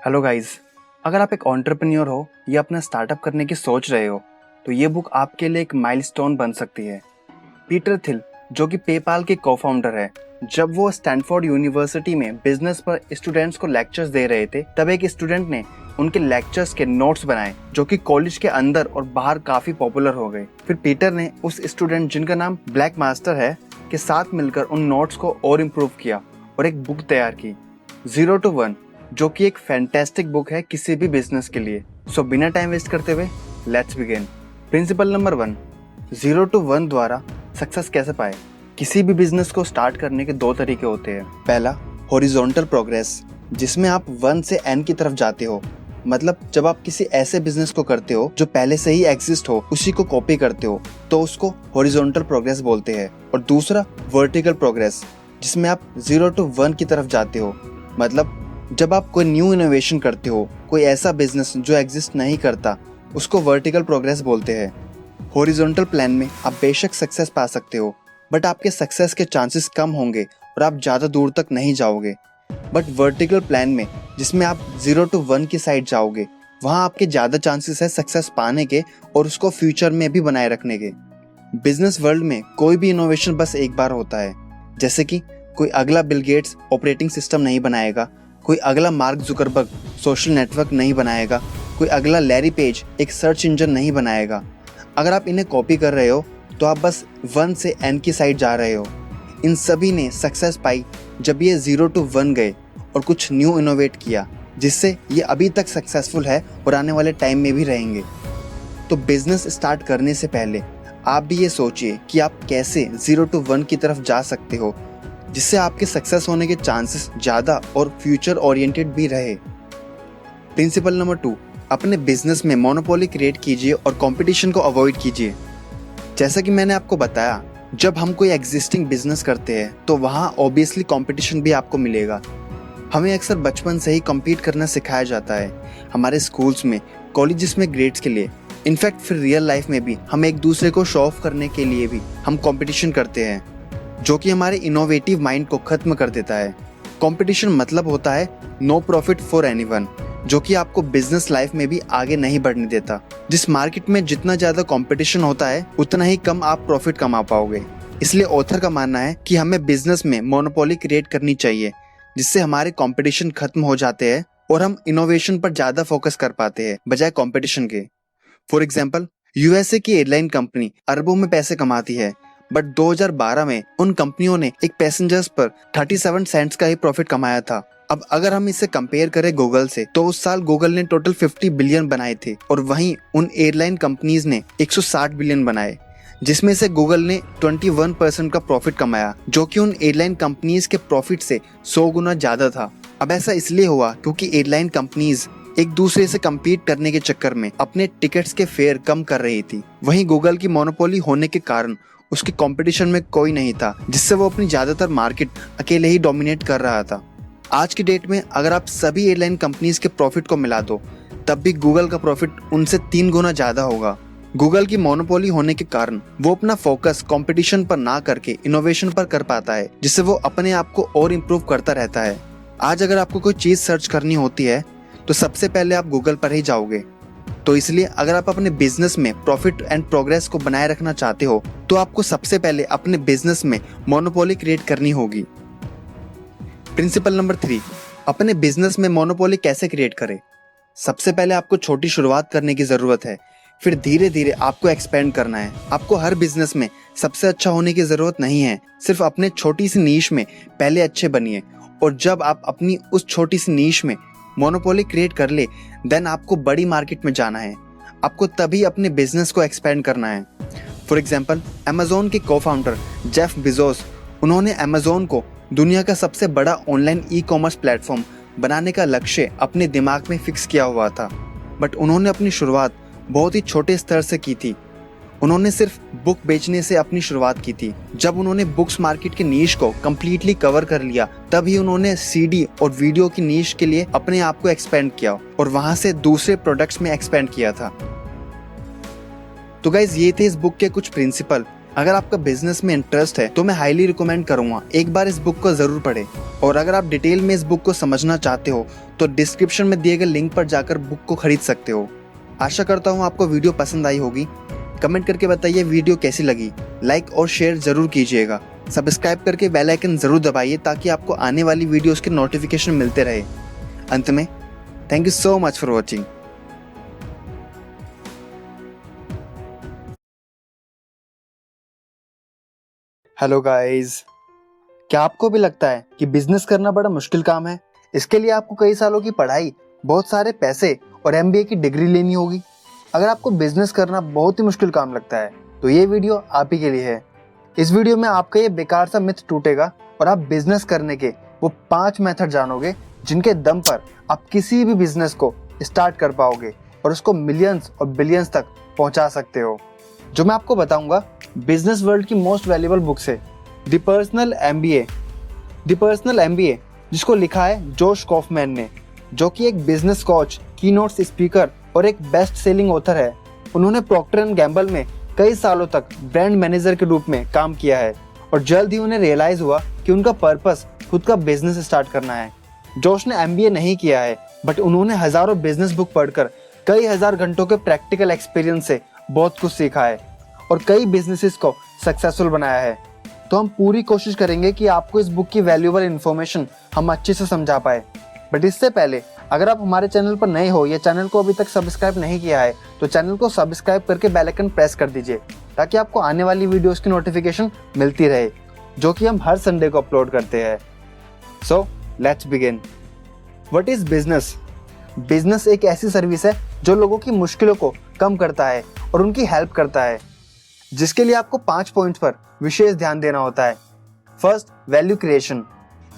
Hello guys, अगर आप एक एंटरप्रेन्योर हो या अपना स्टार्टअप करने की सोच रहे हो तो ये बुक आपके लिए एक माइलस्टोन बन सकती है। पीटर थिल, जो कि पेपाल के को-फाउंडर है, जब वो स्टैनफोर्ड यूनिवर्सिटी में बिजनेस पर स्टूडेंट्स को लेक्चर्स दे रहे थे, तब एक स्टूडेंट ने उनके लेक्चर्स के नोट्स बनाए जो कि कॉलेज के अंदर और बाहर काफी पॉपुलर हो गए। फिर पीटर ने उस स्टूडेंट जिनका नाम ब्लैक मास्टर है के साथ मिलकर उन नोट्स को और इम्प्रूव किया और एक बुक तैयार की, 0 to 1, जो कि एक फैंटास्टिक बुक है किसी भी बिजनेस के लिए। सो बिना टाइम वेस्ट करते हुए let's begin. Principle number 1, 0 to 1 द्वारा सक्सेस कैसे पाए। किसी भी बिजनेस को स्टार्ट करने के दो तरीके होते हैं। पहला, हॉरिजॉन्टल प्रोग्रेस, जिसमें आप 1 से n की तरफ जाते हो। मतलब जब आप किसी ऐसे बिजनेस को करते हो जो पहले से ही एग्जिस्ट हो, उसी को कॉपी करते हो, तो उसको हॉरिजॉन्टल प्रोग्रेस बोलते हैं। और दूसरा, वर्टिकल प्रोग्रेस, जिसमें आप 0 to 1 की तरफ जाते हो। मतलब जब आप कोई न्यू इनोवेशन करते हो, कोई ऐसा बिजनेस जो एग्जिस्ट नहीं करता, उसको वर्टिकल प्रोग्रेस बोलते हैं। हॉरिजॉन्टल प्लान में आप बेशक सक्सेस पा सकते हो, बट आपके सक्सेस के चांसेस कम होंगे और आप ज़्यादा दूर तक नहीं जाओगे। बट वर्टिकल प्लान में, जिसमें आप 0 to 1 की साइड जाओगे, वहाँ आपके ज़्यादा चांसेस है सक्सेस पाने के और उसको फ्यूचर में भी बनाए रखने के। बिजनेस वर्ल्ड में कोई भी इनोवेशन बस एक बार होता है। जैसे कि कोई अगला बिल गेट्स ऑपरेटिंग सिस्टम नहीं बनाएगा, कोई अगला मार्क जुकरबर्ग सोशल नेटवर्क नहीं बनाएगा, कोई अगला लैरी पेज एक सर्च इंजन नहीं बनाएगा। अगर आप इन्हें कॉपी कर रहे हो तो आप बस 1 से n की साइड जा रहे हो। इन सभी ने सक्सेस पाई जब ये 0 to 1 गए और कुछ न्यू इनोवेट किया, जिससे ये अभी तक सक्सेसफुल है और आने वाले टाइम में भी रहेंगे। तो बिजनेस स्टार्ट करने से पहले आप भी ये सोचिए कि आप कैसे 0 to 1 की तरफ जा सकते हो, जिससे आपके सक्सेस होने के चांसेस ज़्यादा और फ्यूचर ओरिएंटेड भी रहे। प्रिंसिपल नंबर 2, अपने बिजनेस में मोनोपोली क्रिएट कीजिए और कंपटीशन को अवॉइड कीजिए। जैसा कि मैंने आपको बताया, जब हम कोई एग्जिस्टिंग बिजनेस करते हैं तो वहाँ ऑब्वियसली कंपटीशन भी आपको मिलेगा। हमें अक्सर बचपन से ही कम्पीट करना सिखाया जाता है, हमारे स्कूल्स में, कॉलेजेस में ग्रेड्स के लिए। इनफैक्ट फिर रियल लाइफ में भी हम एक दूसरे को शो ऑफ करने के लिए भी हम कंपटीशन करते हैं, जो कि हमारे इनोवेटिव माइंड को खत्म कर देता है। कंपटीशन मतलब होता है नो प्रॉफिट फॉर एनीवन, जो कि आपको बिजनेस लाइफ में भी आगे नहीं बढ़ने देता। जिस मार्केट में जितना ज्यादा कंपटीशन होता है, उतना ही कम आप प्रॉफिट कमा पाओगे। इसलिए ऑथर का मानना है कि हमें बिजनेस में मोनोपोली क्रिएट करनी चाहिए, जिससे हमारे कंपटीशन खत्म हो जाते हैं और हम इनोवेशन पर ज्यादा फोकस कर पाते हैं बजाय कंपटीशन के। फॉर एग्जाम्पल, यूएसए की एयरलाइन कंपनी अरबों में पैसे कमाती है, बट 2012 में उन कंपनियों ने एक पैसेंजर्स पर 37 सेंट्स का ही प्रॉफिट कमाया था। अब अगर हम इसे कंपेयर करें गूगल से, तो उस साल गूगल ने टोटल 50 बिलियन बनाए थे और वहीं उन एयरलाइन कंपनीज ने 160 बिलियन बनाए, जिसमें से गूगल ने 21% का प्रॉफिट कमाया, जो कि उन एयरलाइन कंपनीज के प्रॉफिट से 100 गुना ज्यादा था। अब ऐसा इसलिए हुआ क्योंकि एयरलाइन कंपनीज एक दूसरे से कम्पीट करने के चक्कर में अपने टिकट्स के फेयर कम कर रही थी। वहीं गूगल की मोनोपोली होने के कारण उसके कंपटीशन में कोई नहीं था, जिससे वो अपनी ज्यादातर मार्केट अकेले ही डोमिनेट कर रहा था। आज की डेट में अगर आप सभी एयरलाइन कंपनीज के प्रॉफिट को मिला दो, तब भी गूगल का प्रॉफिट उनसे 3 गुना ज्यादा होगा। गूगल की मोनोपोली होने के कारण वो अपना फोकस कंपटीशन पर ना करके इनोवेशन पर कर पाता है, जिससे वो अपने आप को और इम्प्रूव करता रहता है। आज अगर आपको कोई चीज सर्च करनी होती है तो सबसे पहले आप गूगल पर ही जाओगे। तो इसलिए अगर आप अपने बिजनेस में प्रॉफिट एंड प्रोग्रेस को बनाए रखना चाहते हो, तो आपको सबसे पहले अपने बिजनेस में मोनोपोली क्रिएट करनी होगी। प्रिंसिपल नंबर 3, अपने बिजनेस में मोनोपोली कैसे क्रिएट करें। सबसे पहले आपको छोटी शुरुआत करने की जरूरत है, फिर धीरे धीरे आपको एक्सपेंड करना है। आपको हर बिजनेस में सबसे अच्छा होने की जरूरत नहीं है, सिर्फ अपने छोटी सी नीश में पहले अच्छे बनिए, और जब आप अपनी उस छोटी सी नीश में मोनोपोली क्रिएट कर ले, देन आपको बड़ी मार्केट में जाना है। आपको तभी अपने बिजनेस को एक्सपेंड करना है। फॉर एग्जाम्पल, अमेजोन के को-फाउंडर जेफ बेजोस, उन्होंने अमेजोन को दुनिया का सबसे बड़ा ऑनलाइन ई-कॉमर्स प्लेटफॉर्म बनाने का लक्ष्य अपने दिमाग में फिक्स किया हुआ था, बट उन्होंने अपनी शुरुआत बहुत ही छोटे स्तर से की थी। उन्होंने सिर्फ बुक बेचने से अपनी शुरुआत की थी। जब उन्होंने बुक्स मार्केट के नीश को कम्प्लीटली कवर कर लिया, तभी उन्होंने सीडी और वीडियो की नीश के लिए अपने आप को एक्सपेंड किया और वहां से दूसरे प्रोडक्ट्स में एक्सपेंड किया था। तो गाइज, ये थे इस बुक के कुछ प्रिंसिपल अगर आपका बिजनेस में इंटरेस्ट है तो मैं हाईली रिकमेंड करूंगा एक बार इस बुक को जरूर पढ़ें। और अगर आप डिटेल में इस बुक को समझना चाहते हो तो डिस्क्रिप्शन में दिए गए लिंक पर जाकर बुक को खरीद सकते हो। आशा करता हूँ आपको वीडियो पसंद आई होगी। कमेंट करके बताइए वीडियो कैसी लगी। लाइक और शेयर जरूर कीजिएगा। सब्सक्राइब करके बेल आइकन जरूर दबाइए ताकि आपको आने वाली वीडियोस के नोटिफिकेशन मिलते रहे। अंत में thank you so much for watching. Hello guys, क्या आपको भी लगता है कि बिजनेस करना बड़ा मुश्किल काम है? इसके लिए आपको कई सालों की पढ़ाई, बहुत सारे पैसे और एमबीए की डिग्री लेनी होगी। अगर आपको बिजनेस करना बहुत ही मुश्किल काम लगता है तो ये वीडियो आप ही के लिए है। इस वीडियो में आपका ये बेकार सा मिथ टूटेगा और आप बिजनेस करने के वो 5 मेथड जानोगे जिनके दम पर आप किसी भी बिजनेस को स्टार्ट कर पाओगे और उसको मिलियंस और बिलियंस तक पहुंचा सकते हो। जो मैं आपको बताऊंगा बिजनेस वर्ल्ड की मोस्ट वैल्यूएबल बुक से, the personal MBA. The personal MBA जिसको लिखा है जोश कॉफमैन ने, जो कि एक बिजनेस कोच, कीनोट स्पीकर और एक बेस्ट सेलिंग ऑथर है। उन्होंने प्रॉक्टर एंड गैम्बल में कई सालों तक ब्रांड मैनेजर के रूप में काम किया है और जल्द ही उन्हें रियलाइज हुआ कि उनका पर्पस खुद का बिजनेस स्टार्ट करना है। जोश ने एमबीए नहीं किया है, बट उन्होंने हजारों बिजनेस बुक पढ़कर कई हजार घंटों के प्रैक्टिकल एक्सपीरियंस से बहुत कुछ सीखा है और कई बिजनेसेस को सक्सेसफुल बनाया है। तो हम पूरी कोशिश करेंगे कि आपको इस बुक की वैल्यूएबल इन्फॉर्मेशन हम अच्छे से समझा पाए। बट इससे पहले अगर आप हमारे चैनल पर नए हो या चैनल को अभी तक सब्सक्राइब नहीं किया है तो चैनल को सब्सक्राइब करके बेल आइकन प्रेस कर दीजिए ताकि आपको आने वाली वीडियोस की नोटिफिकेशन मिलती रहे, जो कि हम हर संडे को अपलोड करते हैं। सो let's begin. What is business? Business एक ऐसी सर्विस है जो लोगों की मुश्किलों को कम करता है और उनकी हेल्प करता है, जिसके लिए आपको 5 पॉइंट्स पर विशेष ध्यान देना होता है। First, value creation.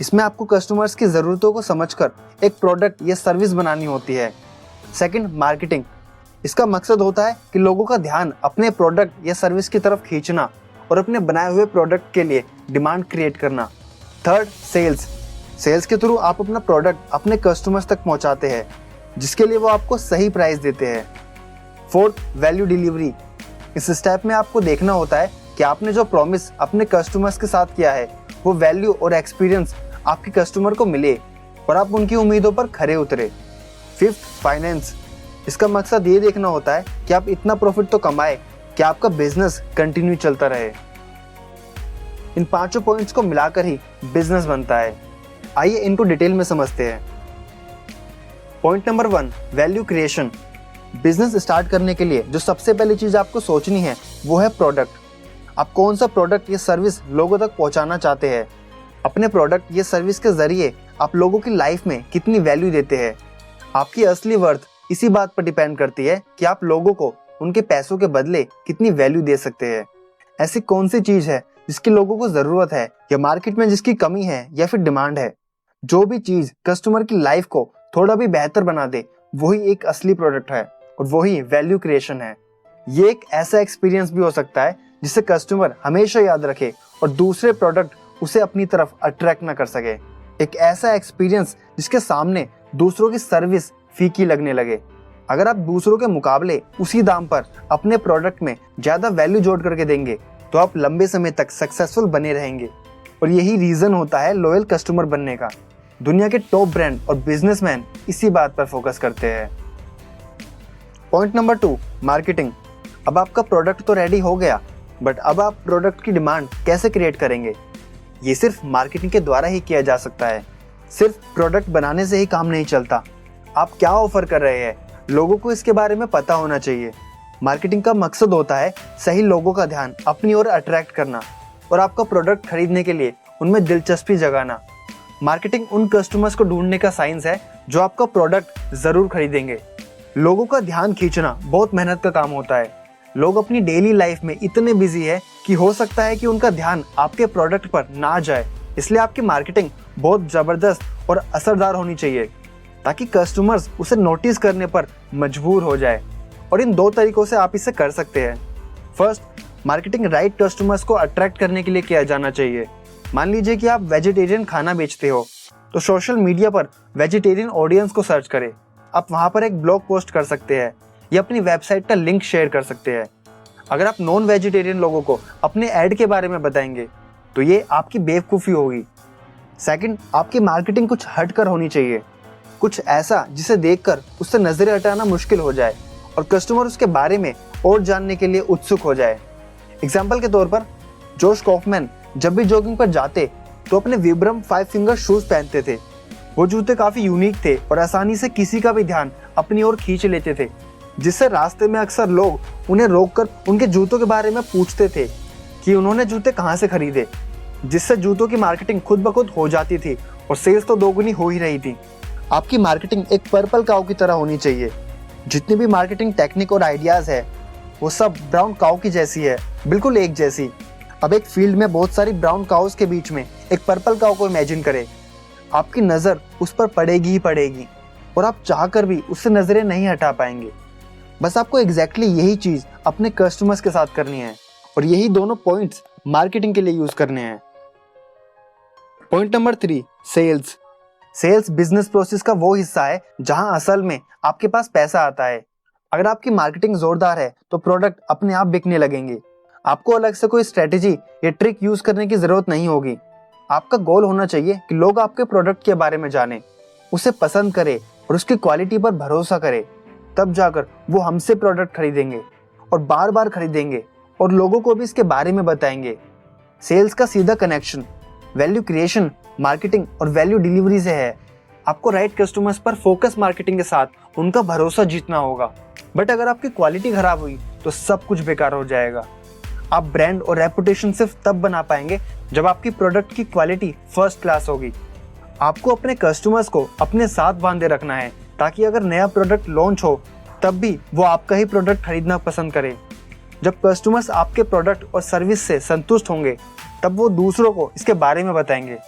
इसमें आपको कस्टमर्स की ज़रूरतों को समझकर एक प्रोडक्ट या सर्विस बनानी होती है। Second, marketing. इसका मकसद होता है कि लोगों का ध्यान अपने प्रोडक्ट या सर्विस की तरफ खींचना और अपने बनाए हुए प्रोडक्ट के लिए डिमांड क्रिएट करना। Third, sales. सेल्स के थ्रू आप अपना प्रोडक्ट अपने कस्टमर्स तक पहुंचाते हैं, जिसके लिए वो आपको सही प्राइस देते हैं। Fourth, value delivery. इस स्टेप में आपको देखना होता है कि आपने जो प्रॉमिस अपने कस्टमर्स के साथ किया है वो वैल्यू और एक्सपीरियंस आपके कस्टमर को मिले और आप उनकी उम्मीदों पर खरे उतरे। Fifth, finance. इसका मकसद ये देखना होता है कि आप इतना प्रॉफिट तो कमाए कि आपका बिजनेस कंटिन्यू चलता रहे। इन 5 पॉइंट्स को मिलाकर ही बिजनेस बनता है। आइए इनको डिटेल में समझते हैं। Point number 1, value creation. Business start करने के लिए जो सबसे पहली चीज आपको सोचनी है वो है प्रोडक्ट। आप कौन सा प्रोडक्ट या सर्विस लोगों तक पहुंचाना चाहते हैं। अपने प्रोडक्ट या सर्विस के जरिए आप लोगों की लाइफ में कितनी वैल्यू देते हैं। आपकी असली वर्थ इसी बात पर डिपेंड करती है कि आप लोगों को उनके पैसों के बदले कितनी वैल्यू दे सकते हैं। ऐसी कौन सी चीज है जिसकी लोगों को जरूरत है या मार्केट में जिसकी कमी है या फिर डिमांड है। जो भी चीज कस्टमर की लाइफ को थोड़ा भी बेहतर बना दे वही एक असली प्रोडक्ट है और वही वैल्यू क्रिएशन है। ये एक ऐसा एक्सपीरियंस भी हो सकता है जिसे कस्टमर हमेशा याद रखे और दूसरे प्रोडक्ट उसे अपनी तरफ अट्रैक्ट ना कर सके। एक ऐसा एक्सपीरियंस जिसके सामने दूसरों की सर्विस फीकी लगने लगे। अगर आप दूसरों के मुकाबले उसी दाम पर अपने प्रोडक्ट में ज्यादा वैल्यू जोड़ करके देंगे तो आप लंबे समय तक सक्सेसफुल बने रहेंगे और यही रीजन होता है लॉयल कस्टमर बनने का। दुनिया के टॉप ब्रांड और बिजनेसमैन इसी बात पर फोकस करते हैं। Point number 2, marketing. अब आपका प्रोडक्ट तो रेडी हो गया, बट अब आप प्रोडक्ट की डिमांड कैसे क्रिएट करेंगे? ये सिर्फ मार्केटिंग के द्वारा ही किया जा सकता है। सिर्फ प्रोडक्ट बनाने से ही काम नहीं चलता। आप क्या ऑफर कर रहे हैं, लोगों को इसके बारे में पता होना चाहिए। मार्केटिंग का मकसद होता है सही लोगों का ध्यान अपनी ओर अट्रैक्ट करना और आपका प्रोडक्ट खरीदने के लिए उनमें दिलचस्पी जगाना। मार्केटिंग उन कस्टमर्स को ढूंढने का साइंस है जो आपका प्रोडक्ट जरूर खरीदेंगे। लोगों का ध्यान खींचना बहुत मेहनत का काम होता है। लोग अपनी डेली लाइफ में इतने बिजी है कि हो सकता है कि उनका ध्यान आपके प्रोडक्ट पर ना जाए। इसलिए आपकी मार्केटिंग बहुत जबरदस्त और असरदार होनी चाहिए ताकि कस्टमर्स उसे नोटिस करने पर मजबूर हो जाए। और इन 2 तरीकों से आप इसे कर सकते हैं। फर्स्ट, मार्केटिंग राइट कस्टमर्स को अट्रैक्ट करने के लिए किया जाना चाहिए। मान लीजिए कि आप वेजिटेरियन खाना बेचते हो तो सोशल मीडिया पर वेजिटेरियन ऑडियंस को सर्च करें। आप वहां पर एक ब्लॉग पोस्ट कर सकते हैं या अपनी वेबसाइट का लिंक शेयर कर सकते हैं। अगर आप नॉन वेजिटेरियन लोगों को अपने ऐड के बारे में बताएंगे तो ये आपकी बेवकूफ़ी होगी। सेकंड, आपकी मार्केटिंग कुछ हटकर होनी चाहिए, कुछ ऐसा जिसे देखकर उससे नजरें हटाना मुश्किल हो जाए और कस्टमर उसके बारे में और जानने के लिए उत्सुक हो जाए। एग्जाम्पल के तौर पर जोश कॉफमैन जब भी जॉगिंग पर जाते तो अपने विब्रम 5 फिंगर शूज पहनते थे। वो जूते काफी यूनिक थे और आसानी से किसी का भी ध्यान अपनी ओर खींच लेते थे, जिससे रास्ते में अक्सर लोग उन्हें रोककर उनके जूतों के बारे में पूछते थे कि उन्होंने जूते कहाँ से खरीदे, जिससे जूतों की मार्केटिंग खुद ब खुद हो जाती थी और सेल्स तो दोगुनी हो ही रही थी। आपकी मार्केटिंग एक पर्पल काऊ की तरह होनी चाहिए। जितनी भी मार्केटिंग टेक्निक और आइडियाज है वो सब ब्राउन काऊ की जैसी है, बिल्कुल एक जैसी। अब एक फील्ड में बहुत सारी ब्राउन काउस के बीच में एक पर्पल काऊ को इमेजिन करें। आपकी नज़र उस पर पड़ेगी ही पड़ेगी और आप चाहकर भी उससे नज़रें नहीं हटा पाएंगे। बस आपको एग्जैक्टली यही चीज़ अपने कस्टमर्स के साथ करनी है और यही दोनों पॉइंट्स मार्केटिंग के लिए यूज़ करने हैं। Point number 3, sales. Sales business process का वो हिस्सा है जहां असल में आपके पास पैसा आता है। अगर आपकी मार्केटिंग जोरदार है तो प्रोडक्ट अपने आप बिकने लगेंगे। आपको अलग से कोई स्ट्रेटेजी या ट्रिक यूज करने की जरूरत नहीं होगी। आपका गोल होना चाहिए कि लोग आपके प्रोडक्ट के बारे में जानें, उसे पसंद करें और उसकी क्वालिटी पर भरोसा करें। तब जाकर वो हमसे प्रोडक्ट खरीदेंगे और बार बार खरीदेंगे और लोगों को भी इसके बारे में बताएंगे। सेल्स का सीधा कनेक्शन वैल्यू क्रिएशन, मार्केटिंग और वैल्यू डिलीवरी से है। आपको राइट कस्टमर्स पर फोकस मार्केटिंग के साथ उनका भरोसा जीतना होगा। बट अगर आपकी क्वालिटी खराब हुई तो सब कुछ बेकार हो जाएगा। आप ब्रांड और रेपुटेशन सिर्फ तब बना पाएंगे जब आपकी प्रोडक्ट की क्वालिटी फर्स्ट क्लास होगी। आपको अपने कस्टमर्स को अपने साथ बांधे रखना है ताकि अगर नया प्रोडक्ट लॉन्च हो तब भी वो आपका ही प्रोडक्ट खरीदना पसंद करें। जब कस्टमर्स आपके प्रोडक्ट और सर्विस से संतुष्ट होंगे तब वो दूसरों को इसके बारे में बताएंगे,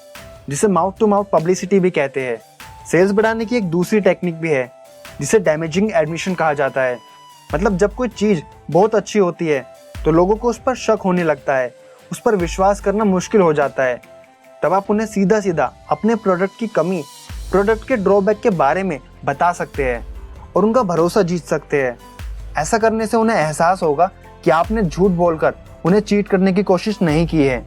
जिसे माउथ टू माउथ पब्लिसिटी भी कहते हैं। सेल्स बढ़ाने की एक दूसरी टेक्निक भी है जिसे डैमेजिंग एडमिशन कहा जाता है। मतलब जब कोई चीज़ बहुत अच्छी होती है तो लोगों को उस पर शक होने लगता है, उस पर विश्वास करना मुश्किल हो जाता है। तब आप उन्हें सीधा सीधा अपने प्रोडक्ट की कमी, प्रोडक्ट के ड्रॉबैक के बारे में बता सकते हैं और उनका भरोसा जीत सकते हैं। ऐसा करने से उन्हें एहसास होगा कि आपने झूठ बोलकर उन्हें चीट करने की कोशिश नहीं की है।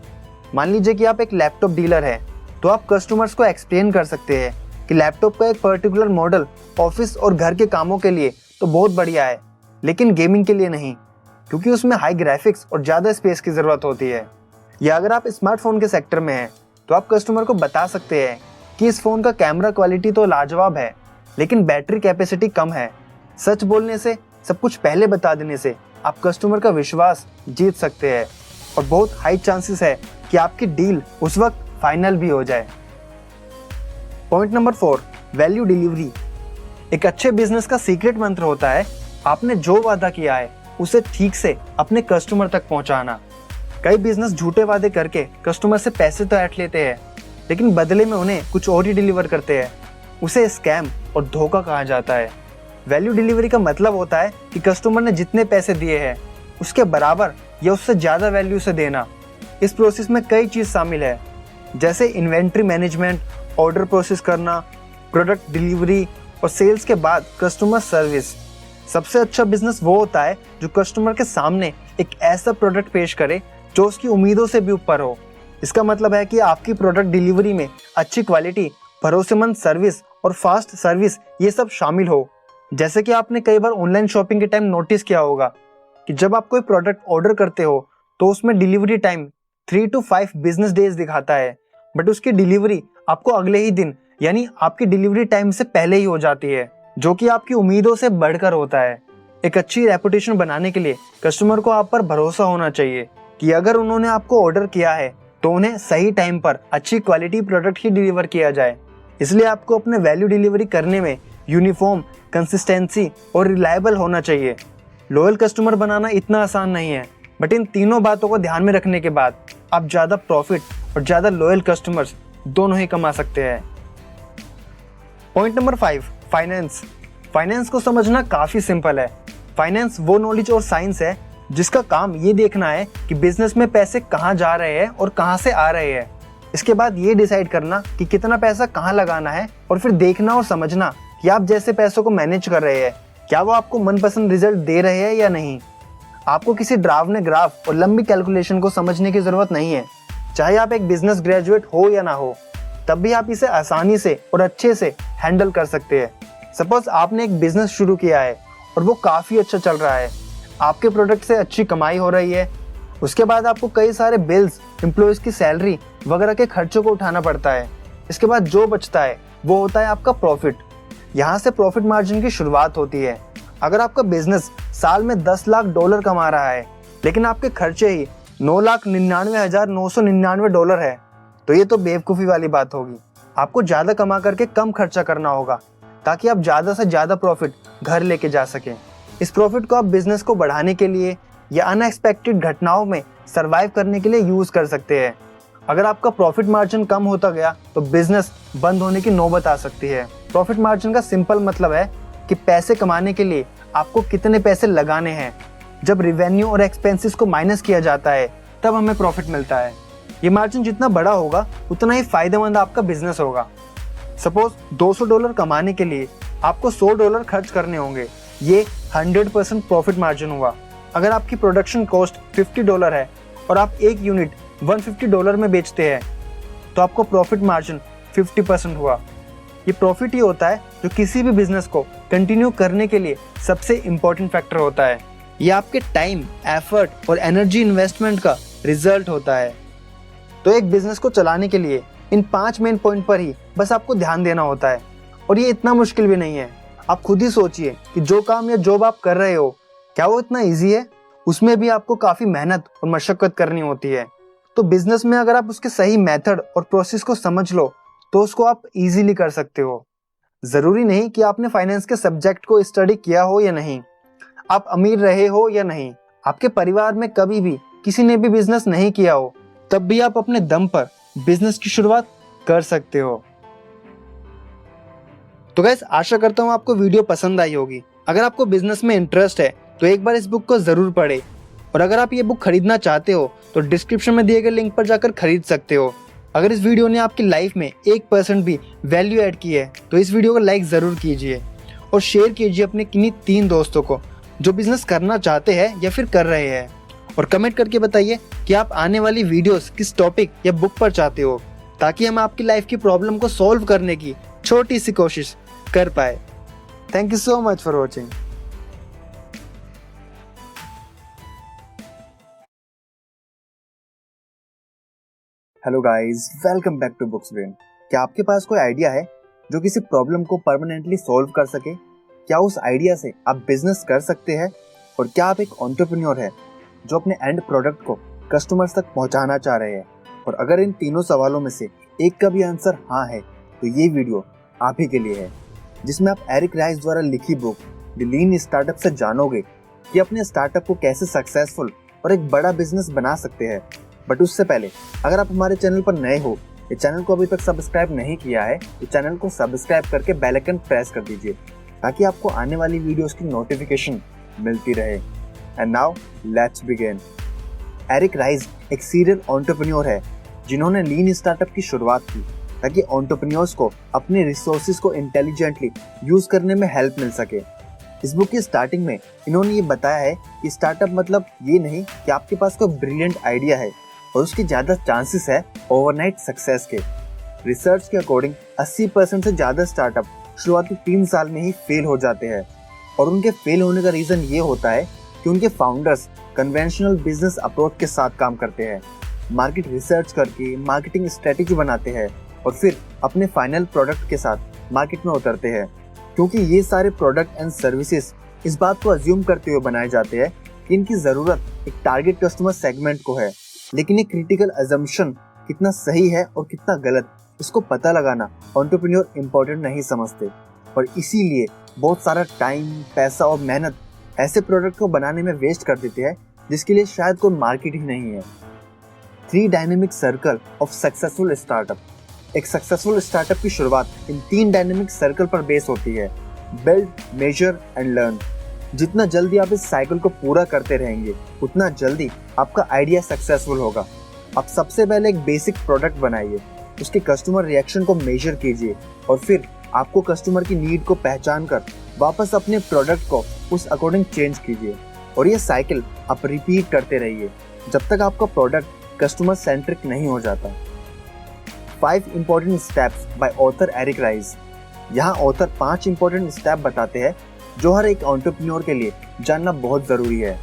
मान लीजिए कि आप एक लैपटॉप डीलर हैं, तो आप कस्टमर्स को एक्सप्लेन कर सकते हैं कि लैपटॉप का एक पर्टिकुलर मॉडल ऑफिस और घर के कामों के लिए तो बहुत बढ़िया है, लेकिन गेमिंग के लिए नहीं, क्योंकि उसमें हाई ग्राफिक्स और ज़्यादा स्पेस की ज़रूरत होती है। या अगर आप स्मार्टफोन के सेक्टर में हैं तो आप कस्टमर को बता सकते हैं कि इस फ़ोन का कैमरा क्वालिटी तो लाजवाब है, लेकिन बैटरी कैपेसिटी कम है। सच बोलने से, सब कुछ पहले बता देने से आप कस्टमर का विश्वास जीत सकते हैं और बहुत हाई चांसेस है कि आपकी डील उस वक्त फाइनल भी हो जाए। Point number 4, value delivery. एक अच्छे बिजनेस का सीक्रेट मंत्र होता है आपने जो वादा किया है उसे ठीक से अपने कस्टमर तक पहुंचाना। कई बिजनेस झूठे वादे करके कस्टमर से पैसे तो ऐंठ लेते हैं, लेकिन बदले में उन्हें कुछ और ही डिलीवर करते हैं। उसे स्कैम और धोखा कहा जाता है। वैल्यू डिलीवरी का मतलब होता है कि कस्टमर ने जितने पैसे दिए हैं उसके बराबर या उससे ज़्यादा वैल्यू से देना। इस प्रोसेस में कई चीज़ शामिल है, जैसे इन्वेंट्री मैनेजमेंट, ऑर्डर प्रोसेस करना, प्रोडक्ट डिलीवरी और सेल्स के बाद कस्टमर सर्विस। सबसे अच्छा बिजनेस वो होता है जो कस्टमर के सामने एक ऐसा प्रोडक्ट पेश करे जो उसकी उम्मीदों से भी ऊपर हो। इसका मतलब है कि आपकी प्रोडक्ट डिलीवरी में अच्छी क्वालिटी, भरोसेमंद सर्विस और फास्ट सर्विस ये सब शामिल हो। जैसे कि आपने कई बार ऑनलाइन शॉपिंग के टाइम नोटिस किया होगा कि जब आप कोई प्रोडक्ट ऑर्डर करते हो तो उसमें delivery time 3 to 5 business days दिखाता है, बट उसकी डिलीवरी आपको अगले ही दिन यानी आपकी डिलीवरी टाइम से पहले ही हो जाती है, जो कि आपकी उम्मीदों से बढ़कर होता है। एक अच्छी रेपुटेशन बनाने के लिए कस्टमर को आप पर भरोसा होना चाहिए कि अगर उन्होंने आपको ऑर्डर किया है तो उन्हें सही टाइम पर अच्छी क्वालिटी प्रोडक्ट ही डिलीवर किया जाए। इसलिए आपको अपने वैल्यू डिलीवरी करने में यूनिफॉर्म, कंसिस्टेंसी और रिलायबल होना चाहिए। लॉयल कस्टमर बनाना इतना आसान नहीं है, बट इन तीनों बातों को ध्यान में रखने के बाद आप ज़्यादा प्रॉफिट और ज़्यादा लॉयल कस्टमर्स दोनों ही कमा सकते हैं। Point number 5, finance. फाइनेंस को समझना काफ़ी सिंपल है। फाइनेंस वो नॉलेज और साइंस है जिसका काम ये देखना है कि बिजनेस में पैसे कहाँ जा रहे हैं और कहाँ से आ रहे हैं। इसके बाद ये डिसाइड करना कि कितना पैसा कहाँ लगाना है और फिर देखना और समझना कि आप जैसे पैसों को मैनेज कर रहे हैं क्या वो आपको मनपसंद रिजल्ट दे रहे हैं या नहीं। आपको किसी डरावने ग्राफ और लंबी कैलकुलेशन को समझने की जरूरत नहीं है। चाहे आप एक बिजनेस ग्रेजुएट हो या ना हो, तब भी आप इसे आसानी से और अच्छे से हैंडल कर सकते हैं। सपोज आपने एक बिजनेस शुरू किया है और वो काफ़ी अच्छा चल रहा है, आपके प्रोडक्ट से अच्छी कमाई हो रही है। उसके बाद आपको कई सारे बिल्स, एम्प्लॉयज़ की सैलरी वगैरह के खर्चों को उठाना पड़ता है। इसके बाद जो बचता है वो होता है आपका प्रॉफिट। यहाँ से प्रॉफिट मार्जिन की शुरुआत होती है। अगर आपका बिजनेस साल में $10 लाख कमा रहा है, लेकिन आपके खर्चे ही $9,99,999 है, तो ये तो बेवकूफ़ी वाली बात होगी। आपको ज़्यादा कमा करके कम खर्चा करना होगा, ताकि आप ज़्यादा से ज़्यादा प्रॉफिट घर लेके जा सकें। इस प्रॉफिट को आप बिजनेस को बढ़ाने के लिए या अनएक्सपेक्टेड घटनाओं में सर्वाइव करने के लिए यूज़ कर सकते हैं। अगर आपका प्रॉफिट मार्जिन कम होता गया तो बिजनेस बंद होने की नौबत आ सकती है। प्रॉफिट मार्जिन का सिंपल मतलब है कि पैसे कमाने के लिए आपको कितने पैसे लगाने हैं। जब रेवेन्यू और एक्सपेंसेस को माइनस किया जाता है, तब हमें प्रॉफिट मिलता है। ये मार्जिन जितना बड़ा होगा, उतना ही फायदेमंद आपका बिजनेस होगा। सपोज $200 कमाने के लिए आपको $100 खर्च करने होंगे। ये 100% प्रॉफिट मार्जिन हुआ। अगर आपकी प्रोडक्शन कॉस्ट $50 है और आप एक यूनिट $150 में बेचते हैं, तो आपको प्रॉफिट मार्जिन 50% हुआ। ये प्रॉफिट ही होता है जो किसी भी बिजनेस को कंटिन्यू करने के लिए सबसे इम्पोर्टेंट फैक्टर होता है। ये आपके टाइम, एफर्ट और एनर्जी इन्वेस्टमेंट का रिजल्ट होता है। तो एक बिजनेस को चलाने के लिए इन 5 मेन पॉइंट पर ही बस आपको ध्यान देना होता है, और ये इतना मुश्किल भी नहीं है। आप खुद ही सोचिए कि जो काम या जॉब आप कर रहे हो, क्या वो इतना ईजी है? उसमें भी आपको काफ़ी मेहनत और मशक्कत करनी होती है। तो बिजनेस में अगर आप उसके सही मेथड और प्रोसेस को समझ लो, तो उसको आप इजीली कर सकते हो। ज़रूरी नहीं कि आपने फाइनेंस के सब्जेक्ट को स्टडी किया हो या नहीं, आप अमीर रहे हो या नहीं, आपके परिवार में कभी भी किसी ने भी बिजनेस नहीं किया हो, तब भी आप अपने दम पर बिजनेस की शुरुआत कर सकते हो। तो गाइस, आशा करता हूँ आपको वीडियो पसंद आई होगी। अगर आपको बिजनेस में इंटरेस्ट है तो एक बार इस बुक को ज़रूर पढ़ें, और अगर आप ये बुक खरीदना चाहते हो तो डिस्क्रिप्शन में दिए गए लिंक पर जाकर खरीद सकते हो। अगर इस वीडियो ने आपकी लाइफ में 1% भी वैल्यू ऐड की है तो इस वीडियो को लाइक ज़रूर कीजिए और शेयर कीजिए अपने किन्हीं 3 दोस्तों को जो बिजनेस करना चाहते हैं या फिर कर रहे हैं। और कमेंट करके बताइए कि आप आने वाली वीडियोस किस टॉपिक या बुक पर चाहते हो, ताकि हम आपकी लाइफ की प्रॉब्लम को सॉल्व करने की छोटी सी कोशिश कर पाए। Thank you so much for watching. Hello guys, welcome back to Books Brain. क्या आपके पास कोई आइडिया है जो किसी प्रॉब्लम को परमानेंटली सॉल्व कर सके? क्या उस आइडिया से आप बिजनेस कर सकते हैं? और क्या आप एक एंटरप्रेन्योर है जो अपने एंड प्रोडक्ट को कस्टमर्स तक पहुंचाना चाह रहे हैं? और अगर इन तीनों सवालों में से एक का भी आंसर हाँ है, तो ये वीडियो आप ही के लिए है, जिसमें आप एरिक राइस द्वारा लिखी बुक द लीन स्टार्टअप से जानोगे कि अपने स्टार्टअप को कैसे सक्सेसफुल और एक बड़ा बिजनेस बना सकते हैं। बट उससे पहले, अगर आप हमारे चैनल पर नए हो, ये चैनल को अभी तक सब्सक्राइब नहीं किया है, तो चैनल को सब्सक्राइब करके बेल आइकन प्रेस कर दीजिए, ताकि आपको आने वाली वीडियोस की नोटिफिकेशन मिलती रहे। And now let's begin. Eric Ries एक सीरियल एंटरप्रेन्योर है जिन्होंने लीन स्टार्टअप की शुरुआत की ताकि एंटरप्रेन्योर्स को अपने रिसोर्सेज को इंटेलिजेंटली यूज करने में हेल्प मिल सके। इस बुक की स्टार्टिंग में इन्होंने ये बताया है कि स्टार्टअप मतलब ये नहीं कि आपके पास कोई ब्रिलियंट आइडिया है और उसकी ज़्यादा चांसेस है ओवरनाइट सक्सेस के। रिसर्च के अकॉर्डिंग 80% से ज़्यादा स्टार्टअप शुरुआती 3 साल में ही फेल हो जाते हैं, और उनके फेल होने का रीज़न ये होता है कि उनके फाउंडर्स कन्वेंशनल बिजनेस अप्रोच के साथ काम करते हैं, मार्केट रिसर्च करके मार्केटिंग स्ट्रेटेजी बनाते हैं और फिर अपने फाइनल प्रोडक्ट के साथ मार्केट में उतरते हैं। क्योंकि ये सारे प्रोडक्ट एंड सर्विसेज इस बात को अज्यूम करते हुए बनाए जाते हैं कि इनकी ज़रूरत एक टारगेट कस्टमर सेगमेंट को है, लेकिन ये क्रिटिकल अजम्पशन कितना सही है और कितना गलत, इसको पता लगाना एंटरप्रेन्योर इम्पोर्टेंट नहीं समझते, और इसीलिए बहुत सारा टाइम, पैसा और मेहनत ऐसे प्रोडक्ट को बनाने में वेस्ट कर देते हैं जिसके लिए शायद कोई मार्केट ही नहीं है। 3 dynamic circle of successful startup. एक सक्सेसफुल स्टार्टअप की शुरुआत इन 3 डायनेमिक सर्कल पर बेस होती है: बिल्ड, मेजर एंड लर्न। जितना जल्दी आप इस साइकिल को पूरा करते रहेंगे, उतना जल्दी आपका आइडिया सक्सेसफुल होगा। आप सबसे पहले एक बेसिक प्रोडक्ट बनाइए, उसके कस्टमर रिएक्शन को मेजर कीजिए, और फिर आपको कस्टमर की नीड को पहचान कर वापस अपने प्रोडक्ट को उस अकॉर्डिंग चेंज कीजिए। और ये साइकिल आप रिपीट करते रहिए जब तक आपका प्रोडक्ट कस्टमर सेंट्रिक नहीं हो जाता। 5 important steps by author Eric Ries. यहाँ ऑथर 5 इंपॉर्टेंट स्टेप बताते हैं जो हर एक एंटरप्रेन्योर के लिए जानना बहुत जरूरी है।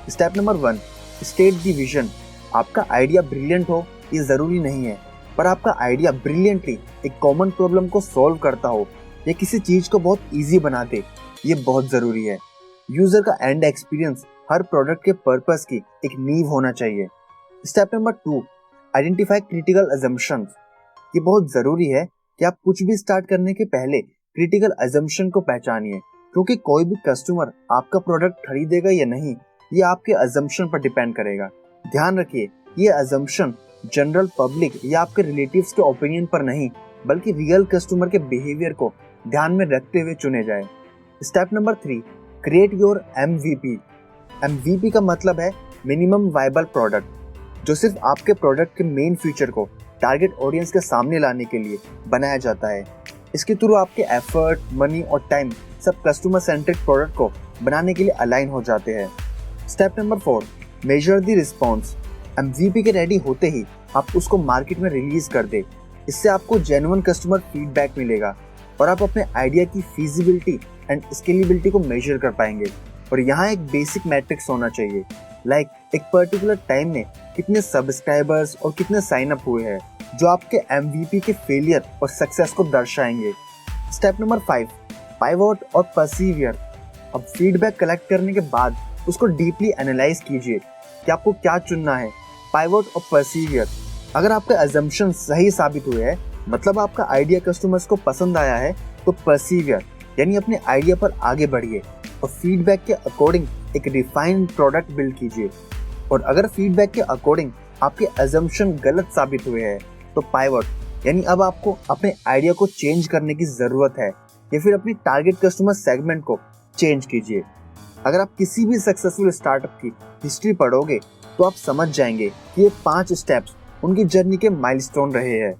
Step number 1, state the vision. आपका आइडिया ब्रिलियंट हो ये जरूरी नहीं है, पर आपका आइडिया ब्रिलियंटली एक कॉमन प्रॉब्लम को सॉल्व करता हो या किसी चीज को बहुत इजी बना दे, ये बहुत जरूरी है। यूजर का एंड एक्सपीरियंस हर प्रोडक्ट के पर्पस की एक नींव होना चाहिए। Step number 2, identify critical assumptions. ये बहुत जरूरी है कि आप कुछ भी स्टार्ट करने के पहले क्रिटिकल अजम्पशन को पहचानिए, क्योंकि कोई भी कस्टमर आपका प्रोडक्ट खरीदेगा या नहीं ये आपके अजम्पशन पर डिपेंड करेगा। ध्यान रखिए, ये अजम्पशन जनरल पब्लिक या आपके रिलेटिव्स के ओपिनियन पर नहीं, बल्कि रियल कस्टमर के बिहेवियर को ध्यान में रखते हुए चुने जाए। Step number 3, create your MVP। MVP का मतलब है मिनिमम वायबल प्रोडक्ट, जो सिर्फ आपके प्रोडक्ट के मेन फीचर को टारगेट ऑडियंस के सामने लाने के लिए बनाया जाता है। इसके थ्रू आपके एफर्ट, मनी और टाइम सब कस्टमर सेंट्रिक प्रोडक्ट को बनाने के लिए अलाइन हो जाते हैं। Step number 4, measure the response. MVP के रेडी होते ही आप उसको मार्केट में रिलीज कर दे। इससे आपको जेन्युइन कस्टमर फीडबैक मिलेगा और आप अपने आइडिया की फीजिबिलिटी एंड स्केलेबिलिटी को मेजर कर पाएंगे। और यहाँ एक बेसिक मैट्रिक्स होना चाहिए, लाइक एक पर्टिकुलर टाइम में कितने सब्सक्राइबर्स और कितने साइन अप हुए हैं, जो आपके MVP के फेलियर और सक्सेस को दर्शाएंगे। स्टेप नंबर 5, पाइवट और परसीवियर। अब फीडबैक कलेक्ट करने के बाद उसको डीपली एनालाइज कीजिए कि आपको क्या चुनना है, पाइवट और परसीवियर। अगर आपके अजम्पशन सही साबित हुए हैं, मतलब आपका आइडिया कस्टमर्स को पसंद आया है, तो परसीवियर यानी अपने आइडिया पर आगे बढ़िए और फीडबैक के अकॉर्डिंग एक रिफाइंड प्रोडक्ट बिल्ड कीजिए। और अगर फीडबैक के अकॉर्डिंग आपके अजम्पशन गलत साबित हुए हैं, तो पाइवट यानी अब आपको अपने आइडिया को चेंज करने की जरूरत है या फिर अपनी टारगेट कस्टमर सेगमेंट को चेंज कीजिए। अगर आप किसी भी सक्सेसफुल स्टार्टअप की हिस्ट्री पढ़ोगे तो आप समझ जाएंगे कि ये 5 स्टेप्स उनकी जर्नी के माइलस्टोन रहे हैं।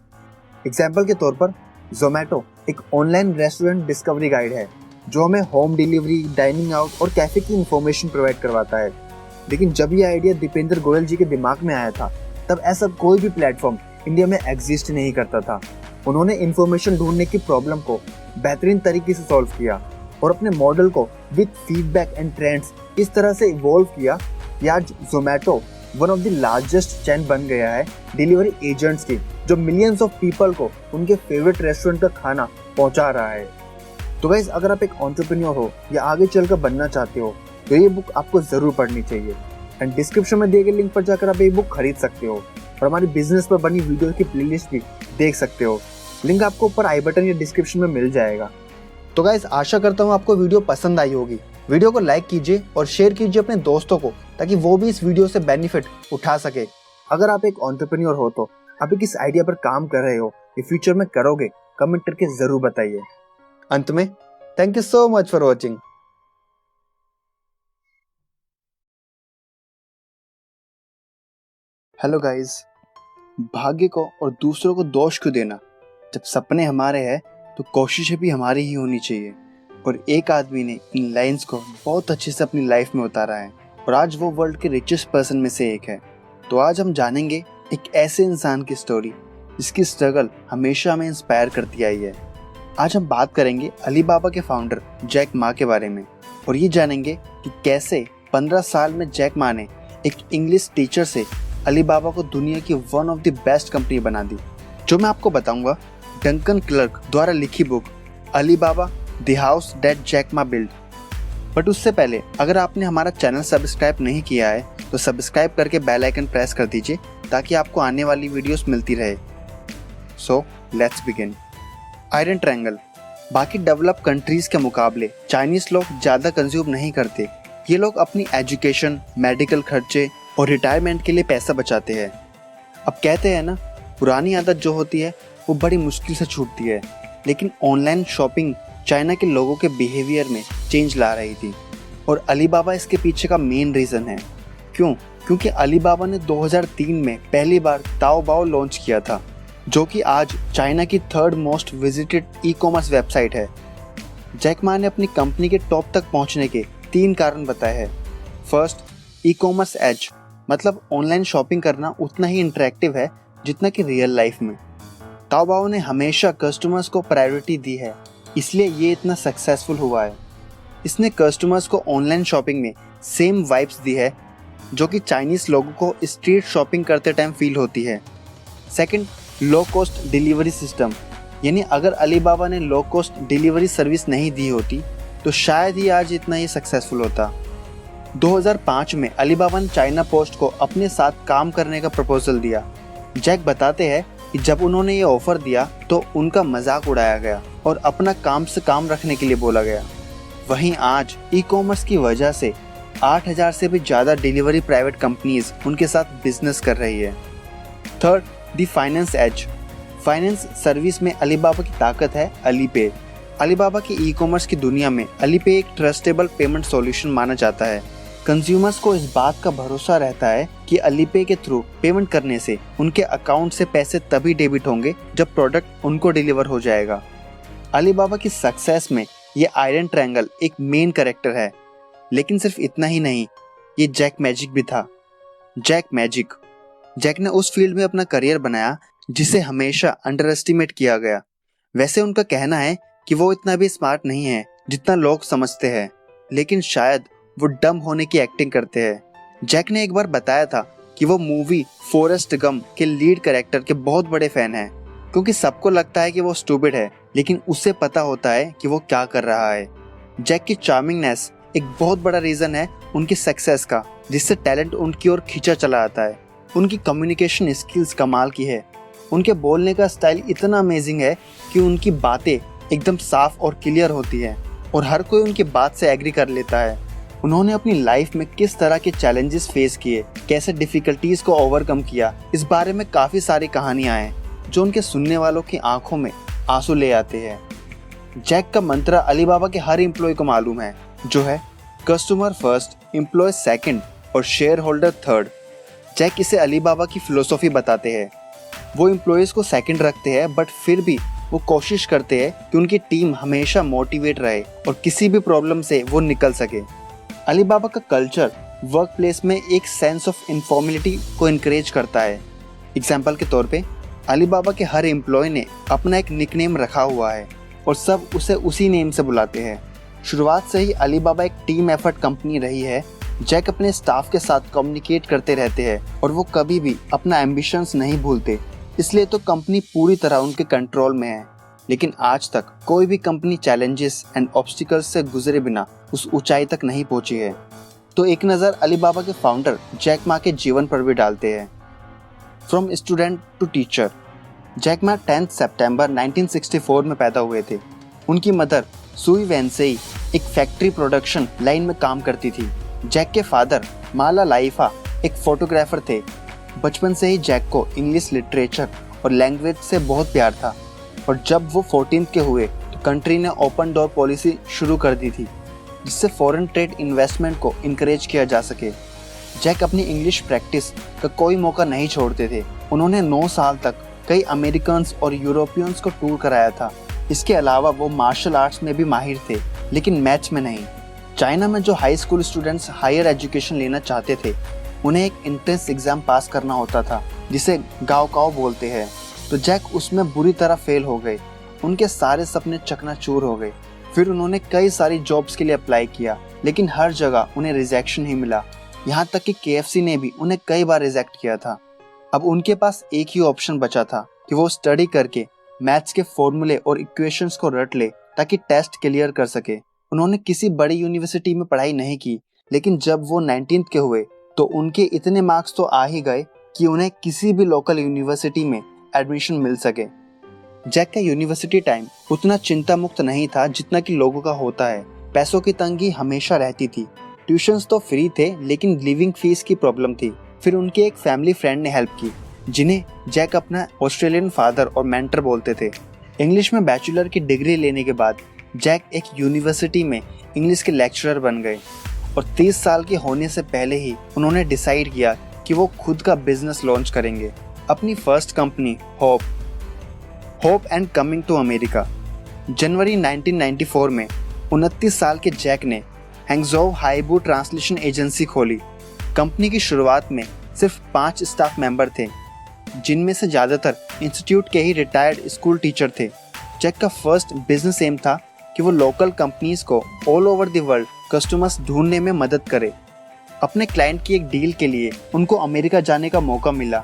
एग्जाम्पल के तौर पर जोमैटो एक ऑनलाइन रेस्टोरेंट डिस्कवरी गाइड है जो हमें होम डिलीवरी, डाइनिंग आउट और कैफे की इंफॉर्मेशन प्रोवाइड करवाता है। लेकिन जब ये आइडिया दीपेंद्र गोयल जी के दिमाग में आया था, तब ऐसा कोई भी प्लेटफॉर्म इंडिया में एग्जिस्ट नहीं करता था। उन्होंने इंफॉर्मेशन ढूंढने की प्रॉब्लम को बेहतरीन तरीके से सॉल्व किया और अपने मॉडल को विद फीडबैक एंड ट्रेंड्स इस तरह से इवॉल्व किया कि आज Zomato one of the largest chain बन गया है डिलीवरी एजेंट्स की, जो मिलियंस ऑफ पीपल को उनके फेवरेट रेस्टोरेंट का खाना पहुंचा रहा है। तो गाइस, अगर आप एक एंटरप्रेन्योर हो या आगे चलकर बनना चाहते हो तो ये बुक आपको जरूर पढ़नी चाहिए। एंड डिस्क्रिप्शन में दिए गए लिंक पर जाकर आप ये बुक खरीद सकते हो और हमारी बिजनेस पर बनी वीडियो की प्लेलिस्ट भी देख सकते हो। लिंक आपको ऊपर आई बटन या डिस्क्रिप्शन में मिल जाएगा। तो गाइस, आशा करता हूँ आपको वीडियो पसंद आई होगी। वीडियो को लाइक कीजिए और शेयर कीजिए अपने दोस्तों को, ताकि वो भी इस वीडियो से बेनिफिट उठा सके। अगर आप एक एंटरप्रेन्योर हो तो अभी किस आइडिया पर काम कर रहे हो या फ्यूचर में करोगे, कमेंट करके जरूर बताइए। अंत में thank you so much for watching. Hello guys, भाग्य को और दूसरों को दोष क्यों देना? जब सपने हमारे हैं तो कोशिशें भी हमारी ही होनी चाहिए। और एक आदमी ने इन लाइंस को बहुत अच्छे से अपनी लाइफ में उतारा है और आज वो वर्ल्ड के रिचेस्ट पर्सन में से एक है। तो आज हम जानेंगे एक ऐसे इंसान की स्टोरी जिसकी स्ट्रगल हमेशा हमें इंस्पायर करती आई है। आज हम बात करेंगे अलीबाबा के फाउंडर जैक मा के बारे में और ये जानेंगे कि कैसे 15 साल में जैक मा ने एक इंग्लिश टीचर से अलीबाबा को दुनिया की one of the best company बना दी। जो मैं आपको बताऊंगा डंकन क्लर्क द्वारा लिखी book Alibaba the house that Jack Ma build. But उससे पहले अगर आपने हमारा चैनल सब्सक्राइब नहीं किया है तो सब्सक्राइब करके बेल आइकन प्रेस कर दीजिए ताकि आपको आने वाली वीडियोस मिलती रहे। So let's begin. Iron triangle. बाकी डेवलप कंट्रीज के मुकाबले चाइनीज लोग ज़्यादा कंज्यूम नहीं करते। ये लोग अपनी एजुकेशन, मेडिकल खर्चे और रिटायरमेंट के लिए पैसा बचाते हैं। अब कहते हैं ना, पुरानी आदत जो होती है वो बड़ी मुश्किल से छूटती है। लेकिन ऑनलाइन शॉपिंग चाइना के लोगों के बिहेवियर में चेंज ला रही थी और अलीबाबा इसके पीछे का मेन रीज़न है। क्यों? क्योंकि अलीबाबा ने 2003 में पहली बार ताओबाओ लॉन्च किया था, जो कि आज चाइना की 3rd most visited ecommerce website है। जैक मा ने अपनी कंपनी के टॉप तक पहुंचने के 3 कारण बताए हैं। फर्स्ट, ई कॉमर्स एज, मतलब ऑनलाइन शॉपिंग करना उतना ही इंटरेक्टिव है जितना कि रियल लाइफ में। ताओबाओ ने हमेशा कस्टमर्स को प्रायोरिटी दी है, इसलिए ये इतना सक्सेसफुल हुआ है। इसने कस्टमर्स को ऑनलाइन शॉपिंग में सेम वाइब्स दी है जो कि चाइनीज लोगों को स्ट्रीट शॉपिंग करते टाइम फील होती है। Second, low cost delivery system, यानी अगर अलीबाबा ने लो कॉस्ट डिलीवरी सर्विस नहीं दी होती तो शायद ही आज इतना ही सक्सेसफुल होता। 2005 में अलीबाबा ने चाइना पोस्ट को अपने साथ काम करने का प्रपोजल दिया। जैक बताते हैं कि जब उन्होंने ये ऑफर दिया तो उनका मजाक उड़ाया गया और अपना काम से काम रखने के लिए बोला गया। वहीं आज ई कॉमर्स की वजह से 8000 से भी ज़्यादा डिलीवरी प्राइवेट कंपनीज उनके साथ बिजनेस कर रही है। Third, the finance edge, finance service में अलीबाबा की ताकत है अलीपे। अलीबाबा की ई कॉमर्स की दुनिया में अलीपे एक ट्रस्टेबल पेमेंट सॉल्यूशन माना जाता है। कंज्यूमर्स को इस बात का भरोसा रहता है कि अलीपे के थ्रू पेमेंट करने से उनके अकाउंट से पैसे तभी डेबिट होंगे जब प्रोडक्ट उनको डिलीवर हो जाएगा। अलीबाबा की सक्सेस में ये आयरन ट्रायंगल एक मेन कैरेक्टर है, लेकिन सिर्फ इतना ही नहीं, ये जैक मैजिक भी था। जैक मैजिक, जैक ने उस फील्ड में अपना करियर बनाया जिसे हमेशा अंडर एस्टिमेट किया गया। वैसे उनका कहना है कि वो इतना भी स्मार्ट नहीं है जितना लोग समझते हैं, लेकिन शायद वो डम होने की एक्टिंग करते हैं। जैक ने एक बार बताया था कि वो मूवी फॉरेस्ट गम के लीड कैरेक्टर के बहुत बड़े फैन हैं, क्योंकि सबको लगता है कि वो स्टूपिड है लेकिन उसे पता होता है कि वो क्या कर रहा है। जैक की चार्मिंगनेस एक बहुत बड़ा रीजन है उनकी सक्सेस का, जिससे टैलेंट उनकी ओर खींचा चला आता है। उनकी कम्युनिकेशन स्किल्स कमाल की है। उनके बोलने का स्टाइल इतना अमेजिंग है कि उनकी बातें एकदम साफ और क्लियर होती है और हर कोई उनकी बात से एग्री कर लेता है। उन्होंने अपनी लाइफ में किस तरह के चैलेंजेस फेस किए, कैसे डिफिकल्टीज को ओवरकम किया, इस बारे में काफी सारी कहानियां हैं जो उनके सुनने वालों की आंखों में आंसू ले आते हैं। जैक का मंत्र अलीबाबा के हर एम्प्लॉय को मालूम है, जो है कस्टमर फर्स्ट, एम्प्लॉय सेकंड और शेयर होल्डर थर्ड। जैक इसे अलीबाबा की फिलोसॉफी बताते हैं। वो एम्प्लॉयज को सेकंड रखते हैं, बट फिर भी वो कोशिश करते हैं कि उनकी टीम हमेशा मोटिवेट रहे और किसी भी प्रॉब्लम से वो निकल सके। अलीबाबा का कल्चर वर्क प्लेस में एक सेंस ऑफ इनफॉर्मेलिटी को इनकरेज करता है। एग्जाम्पल के तौर पे अलीबाबा के हर एम्प्लॉय ने अपना एक निकनेम रखा हुआ है और सब उसे उसी नेम से बुलाते हैं। शुरुआत से ही अलीबाबा एक टीम एफर्ट कंपनी रही है। जैक अपने स्टाफ के साथ कम्युनिकेट करते रहते हैं और वो कभी भी अपना एम्बिशंस नहीं भूलते, इसलिए तो कंपनी पूरी तरह उनके कंट्रोल में है। लेकिन आज तक कोई भी कंपनी चैलेंजेस एंड ऑब्स्टिकल्स से गुजरे बिना उस ऊंचाई तक नहीं पहुंची है। तो एक नज़र अलीबाबा के फाउंडर जैक मा के जीवन पर भी डालते हैं। From student to teacher, Jack Ma 10 सितंबर 1964 में पैदा हुए थे। उनकी मदर सुई वेंसेई एक फैक्ट्री प्रोडक्शन लाइन में काम करती थी। जैक के फादर माला लाइफा एक फोटोग्राफर थे। बचपन से ही जैक को इंग्लिश लिटरेचर और लैंग्वेज से बहुत प्यार था और जब वो 14 के हुए तो कंट्री ने ओपन डोर पॉलिसी शुरू कर दी थी, जिससे फॉरेन ट्रेड इन्वेस्टमेंट को इनकरेज किया जा सके। जैक अपनी इंग्लिश प्रैक्टिस का कोई मौका नहीं छोड़ते थे। उन्होंने 9 साल तक कई अमेरिकन्स और यूरोपियंस को टूर कराया था। इसके अलावा वो मार्शल आर्ट्स में भी माहिर थे, लेकिन मैथ्स में नहीं। चाइना में जो high school students higher education लेना चाहते थे, उन्हें एक एंट्रेंस एग्जाम पास करना होता था, जिसे गाओकाओ बोलते हैं। तो जैक उसमें बुरी तरह फेल हो गए। उनके सारे सपने चकनाचूर हो गए। फिर उन्होंने कई सारी जॉब्स के लिए अप्लाई किया, लेकिन हर जगह उन्हें रिजेक्शन ही मिला। यहाँ तक कि KFC ने भी उन्हें कई बार रिजेक्ट किया था। अब उनके पास एक ही ऑप्शन बचा था कि वो स्टडी करके मैथ्स के फॉर्मूले और इक्वेशंस को रट ले ताकि टेस्ट क्लियर कर सके। उन्होंने किसी बड़ी यूनिवर्सिटी में पढ़ाई नहीं की, लेकिन जब वो 19 के हुए तो उनके इतने मार्क्स तो आ ही गए कि उन्हें किसी भी लोकल यूनिवर्सिटी में एडमिशन मिल सके। जैक का यूनिवर्सिटी टाइम उतना चिंता मुक्त नहीं था जितना कि लोगों का होता है। पैसों की तंगी हमेशा रहती थी। ट्यूशंस तो फ्री थे, लेकिन लिविंग फीस की प्रॉब्लम थी। फिर उनके एक फैमिली फ्रेंड ने हेल्प की, जिन्हें जैक अपना ऑस्ट्रेलियन फादर और मेंटर बोलते थे। इंग्लिश में बैचलर की डिग्री लेने के बाद जैक एक यूनिवर्सिटी में इंग्लिश के लेक्चरर बन गए और 30 साल के होने से पहले ही उन्होंने डिसाइड किया कि वो खुद का बिजनेस लॉन्च करेंगे। अपनी first company Hope and coming to America. जनवरी 1994 में 29 साल के जैक ने हैंगजोउ हाइबू ट्रांसलेशन एजेंसी खोली। कंपनी की शुरुआत में सिर्फ 5 स्टाफ मेंबर थे, जिनमें से ज़्यादातर इंस्टीट्यूट के ही रिटायर्ड स्कूल टीचर थे। जैक का फर्स्ट बिजनेस एम था कि वो लोकल कंपनीज को all over the world customers ढूंढने में मदद करे। अपने क्लाइंट की एक डील के लिए उनको अमेरिका जाने का मौका मिला,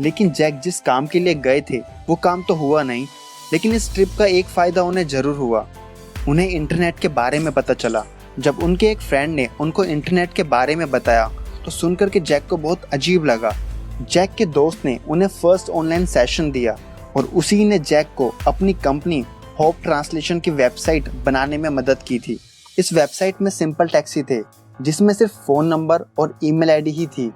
लेकिन जैक जिस काम के लिए गए थे वो काम तो हुआ नहीं। लेकिन इस ट्रिप का एक फ़ायदा उन्हें ज़रूर हुआ। उन्हें इंटरनेट के बारे में पता चला। जब उनके एक फ्रेंड ने उनको इंटरनेट के बारे में बताया तो सुनकर के जैक को बहुत अजीब लगा। जैक के दोस्त ने उन्हें फर्स्ट ऑनलाइन सेशन दिया और उसी ने जैक को अपनी कंपनी होप ट्रांसलेशन की वेबसाइट बनाने में मदद की थी। इस वेबसाइट में सिंपल टैक्सी थे, जिसमें सिर्फ फ़ोन नंबर और ईमेल आईडी ही थी।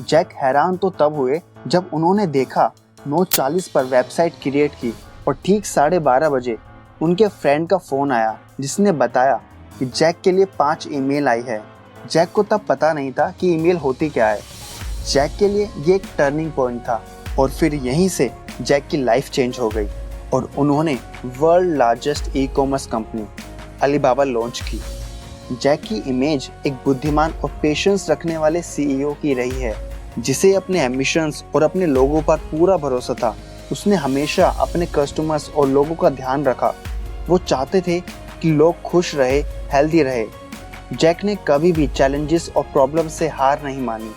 जैक हैरान तो तब हुए जब उन्होंने देखा 9:40 पर वेबसाइट क्रिएट की और ठीक 12:30 बजे उनके फ्रेंड का फ़ोन आया, जिसने बताया कि जैक के लिए 5 ईमेल आई है। जैक को तब पता नहीं था कि ईमेल होती क्या है। जैक के लिए ये एक टर्निंग पॉइंट था और फिर यहीं से जैक की लाइफ चेंज हो गई और उन्होंने world largest e commerce company Alibaba launch की। जैक की इमेज एक बुद्धिमान और पेशेंस रखने वाले सीईओ की रही है, जिसे अपने एम्बिशंस और अपने लोगों पर पूरा भरोसा था। उसने हमेशा अपने कस्टमर्स और लोगों का ध्यान रखा। वो चाहते थे कि लोग खुश रहे, हेल्दी रहे। जैक ने कभी भी चैलेंजेस और प्रॉब्लम से हार नहीं मानी।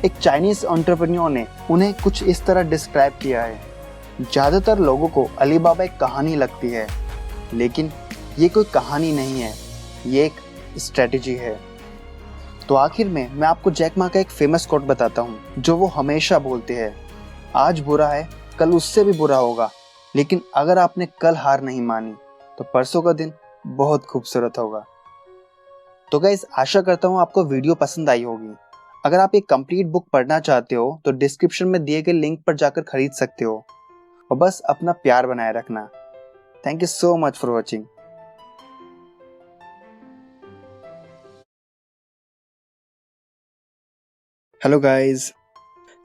एक चाइनीज एंटरप्रेन्योर ने उन्हें कुछ इस तरह डिस्क्राइब किया है, ज़्यादातर लोगों को अलीबाबा एक कहानी लगती है, लेकिन ये कोई कहानी नहीं है, ये एक स्ट्रेटजी है। तो आखिर में मैं आपको जैक मा का एक फेमस कोट बताता हूँ, जो वो हमेशा बोलते हैं, आज बुरा है, कल उससे भी बुरा होगा, लेकिन अगर आपने कल हार नहीं मानी तो परसों का दिन बहुत खूबसूरत होगा। तो गाइस, आशा करता हूँ आपको वीडियो पसंद आई होगी। अगर आप एक कंप्लीट बुक पढ़ना चाहते हो तो डिस्क्रिप्शन में दिए गए लिंक पर जाकर खरीद सकते हो। और बस अपना प्यार बनाए रखना। Thank you so much for watching. Hello guys,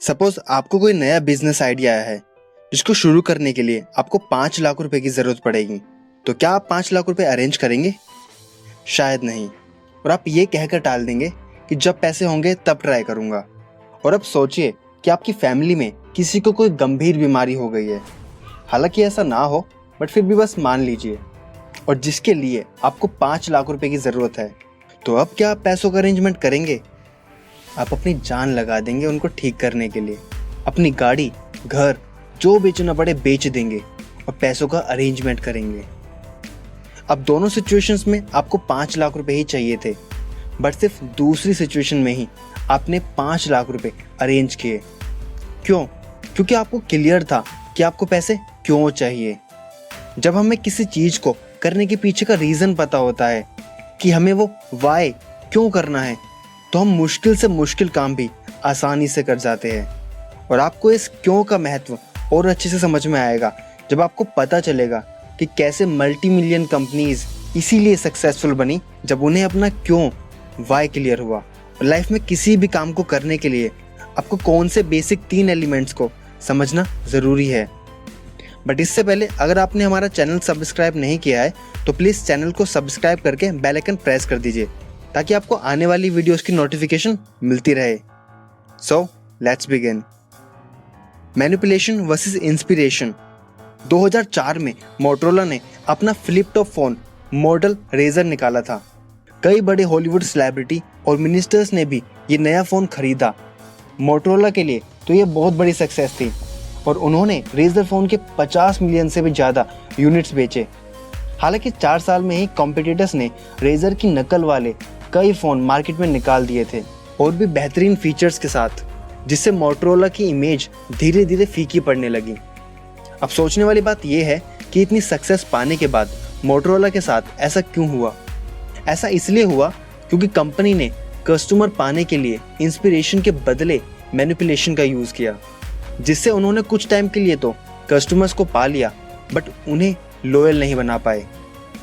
suppose आपको कोई नया बिजनेस आइडिया आया है, जिसको शुरू करने के लिए आपको 5 लाख रुपए की जरूरत पड़ेगी। तो क्या आप 5 लाख रुपए अरेंज करेंगे? शायद नहीं। और आप ये कहकर टाल देंगे कि जब पैसे होंगे तब ट्राई करूंगा। और अब सोचिए कि आपकी फैमिली में किसी को कोई गंभीर बीमारी हो गई है, हालांकि ऐसा ना हो, बट फिर भी बस मान लीजिए, और जिसके लिए आपको 5 लाख रुपए की ज़रूरत है। तो अब क्या आप पैसों का अरेंजमेंट करेंगे? आप अपनी जान लगा देंगे उनको ठीक करने के लिए। अपनी गाड़ी, घर, जो बेचना पड़े बेच देंगे और पैसों का अरेंजमेंट करेंगे। अब दोनों सिचुएशंस में आपको 5 लाख रुपए ही चाहिए थे, बट सिर्फ दूसरी सिचुएशन में ही आपने 5 लाख रुपए अरेंज किए। क्यों? क्योंकि आपको क्लियर था कि आपको पैसे क्यों चाहिए। जब हमें किसी चीज़ को करने के पीछे का रीज़न पता होता है कि हमें वो वाई क्यों करना है, तो हम मुश्किल से मुश्किल काम भी आसानी से कर जाते हैं। और आपको इस क्यों का महत्व और अच्छे से समझ में आएगा जब आपको पता चलेगा कि कैसे मल्टी मिलियन कंपनीज इसीलिए सक्सेसफुल बनी, जब उन्हें अपना क्यों, वाई क्लियर हुआ। और लाइफ में किसी भी काम को करने के लिए आपको कौन से बेसिक 3 एलिमेंट्स को समझना ज़रूरी है। बट इससे पहले अगर आपने हमारा चैनल सब्सक्राइब नहीं किया है तो प्लीज़ चैनल को सब्सक्राइब करके बेल आइकन प्रेस कर दीजिए, ताकि आपको आने वाली वीडियोस की नोटिफिकेशन मिलती रहे। So let's begin. Manipulation versus inspiration. 2004 में मोटोरोला ने अपना flip top phone model Razr निकाला था। कई बड़े हॉलीवुड सेलिब्रिटी और मिनिस्टर्स ने भी ये नया फ़ोन खरीदा। मोटोरोला के लिए तो ये बहुत बड़ी सक्सेस थी और उन्होंने रेजर फ़ोन के 50 मिलियन से भी ज़्यादा यूनिट्स बेचे। हालांकि 4 साल में ही कॉम्पिटिटर्स ने रेजर की नकल वाले कई फ़ोन मार्केट में निकाल दिए थे, और भी बेहतरीन फीचर्स के साथ, जिससे मोटोरोला की इमेज धीरे धीरे फीकी पड़ने लगी। अब सोचने वाली बात यह है कि इतनी सक्सेस पाने के बाद मोटोरोला के साथ ऐसा क्यों हुआ? ऐसा इसलिए हुआ क्योंकि कंपनी ने कस्टमर पाने के लिए इंस्पिरेशन के बदले मैनिपुलेशन का यूज़ किया, जिससे उन्होंने कुछ टाइम के लिए तो कस्टमर्स को पा लिया, बट उन्हें लॉयल नहीं बना पाए।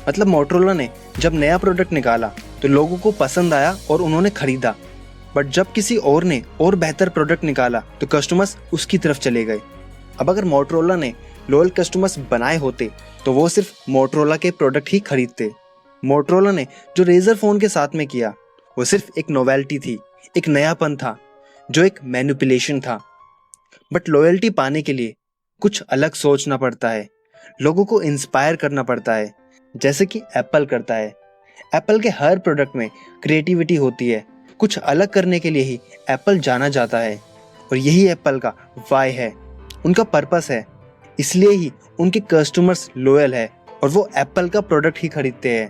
मतलब मोटोरोला ने जब नया प्रोडक्ट निकाला तो लोगों को पसंद आया और उन्होंने खरीदा, बट जब किसी और ने और बेहतर प्रोडक्ट निकाला तो कस्टमर्स उसकी तरफ चले गए। अब अगर मोटोरोला ने लॉयल कस्टमर्स बनाए होते तो वो सिर्फ मोटोरोला के प्रोडक्ट ही खरीदते। मोटरोला ने जो रेजर फोन के साथ में किया वो सिर्फ एक नोवेल्टी थी, एक नयापन था, जो एक मैनिपुलेशन था। बट लॉयल्टी पाने के लिए कुछ अलग सोचना पड़ता है, लोगों को इंस्पायर करना पड़ता है, जैसे कि एप्पल करता है। एप्पल के हर प्रोडक्ट में क्रिएटिविटी होती है, कुछ अलग करने के लिए ही एप्पल जाना जाता है, और यही एप्पल का वाई है, उनका पर्पस है। इसलिए ही उनके कस्टमर्स लॉयल है और वो एप्पल का प्रोडक्ट ही खरीदते हैं।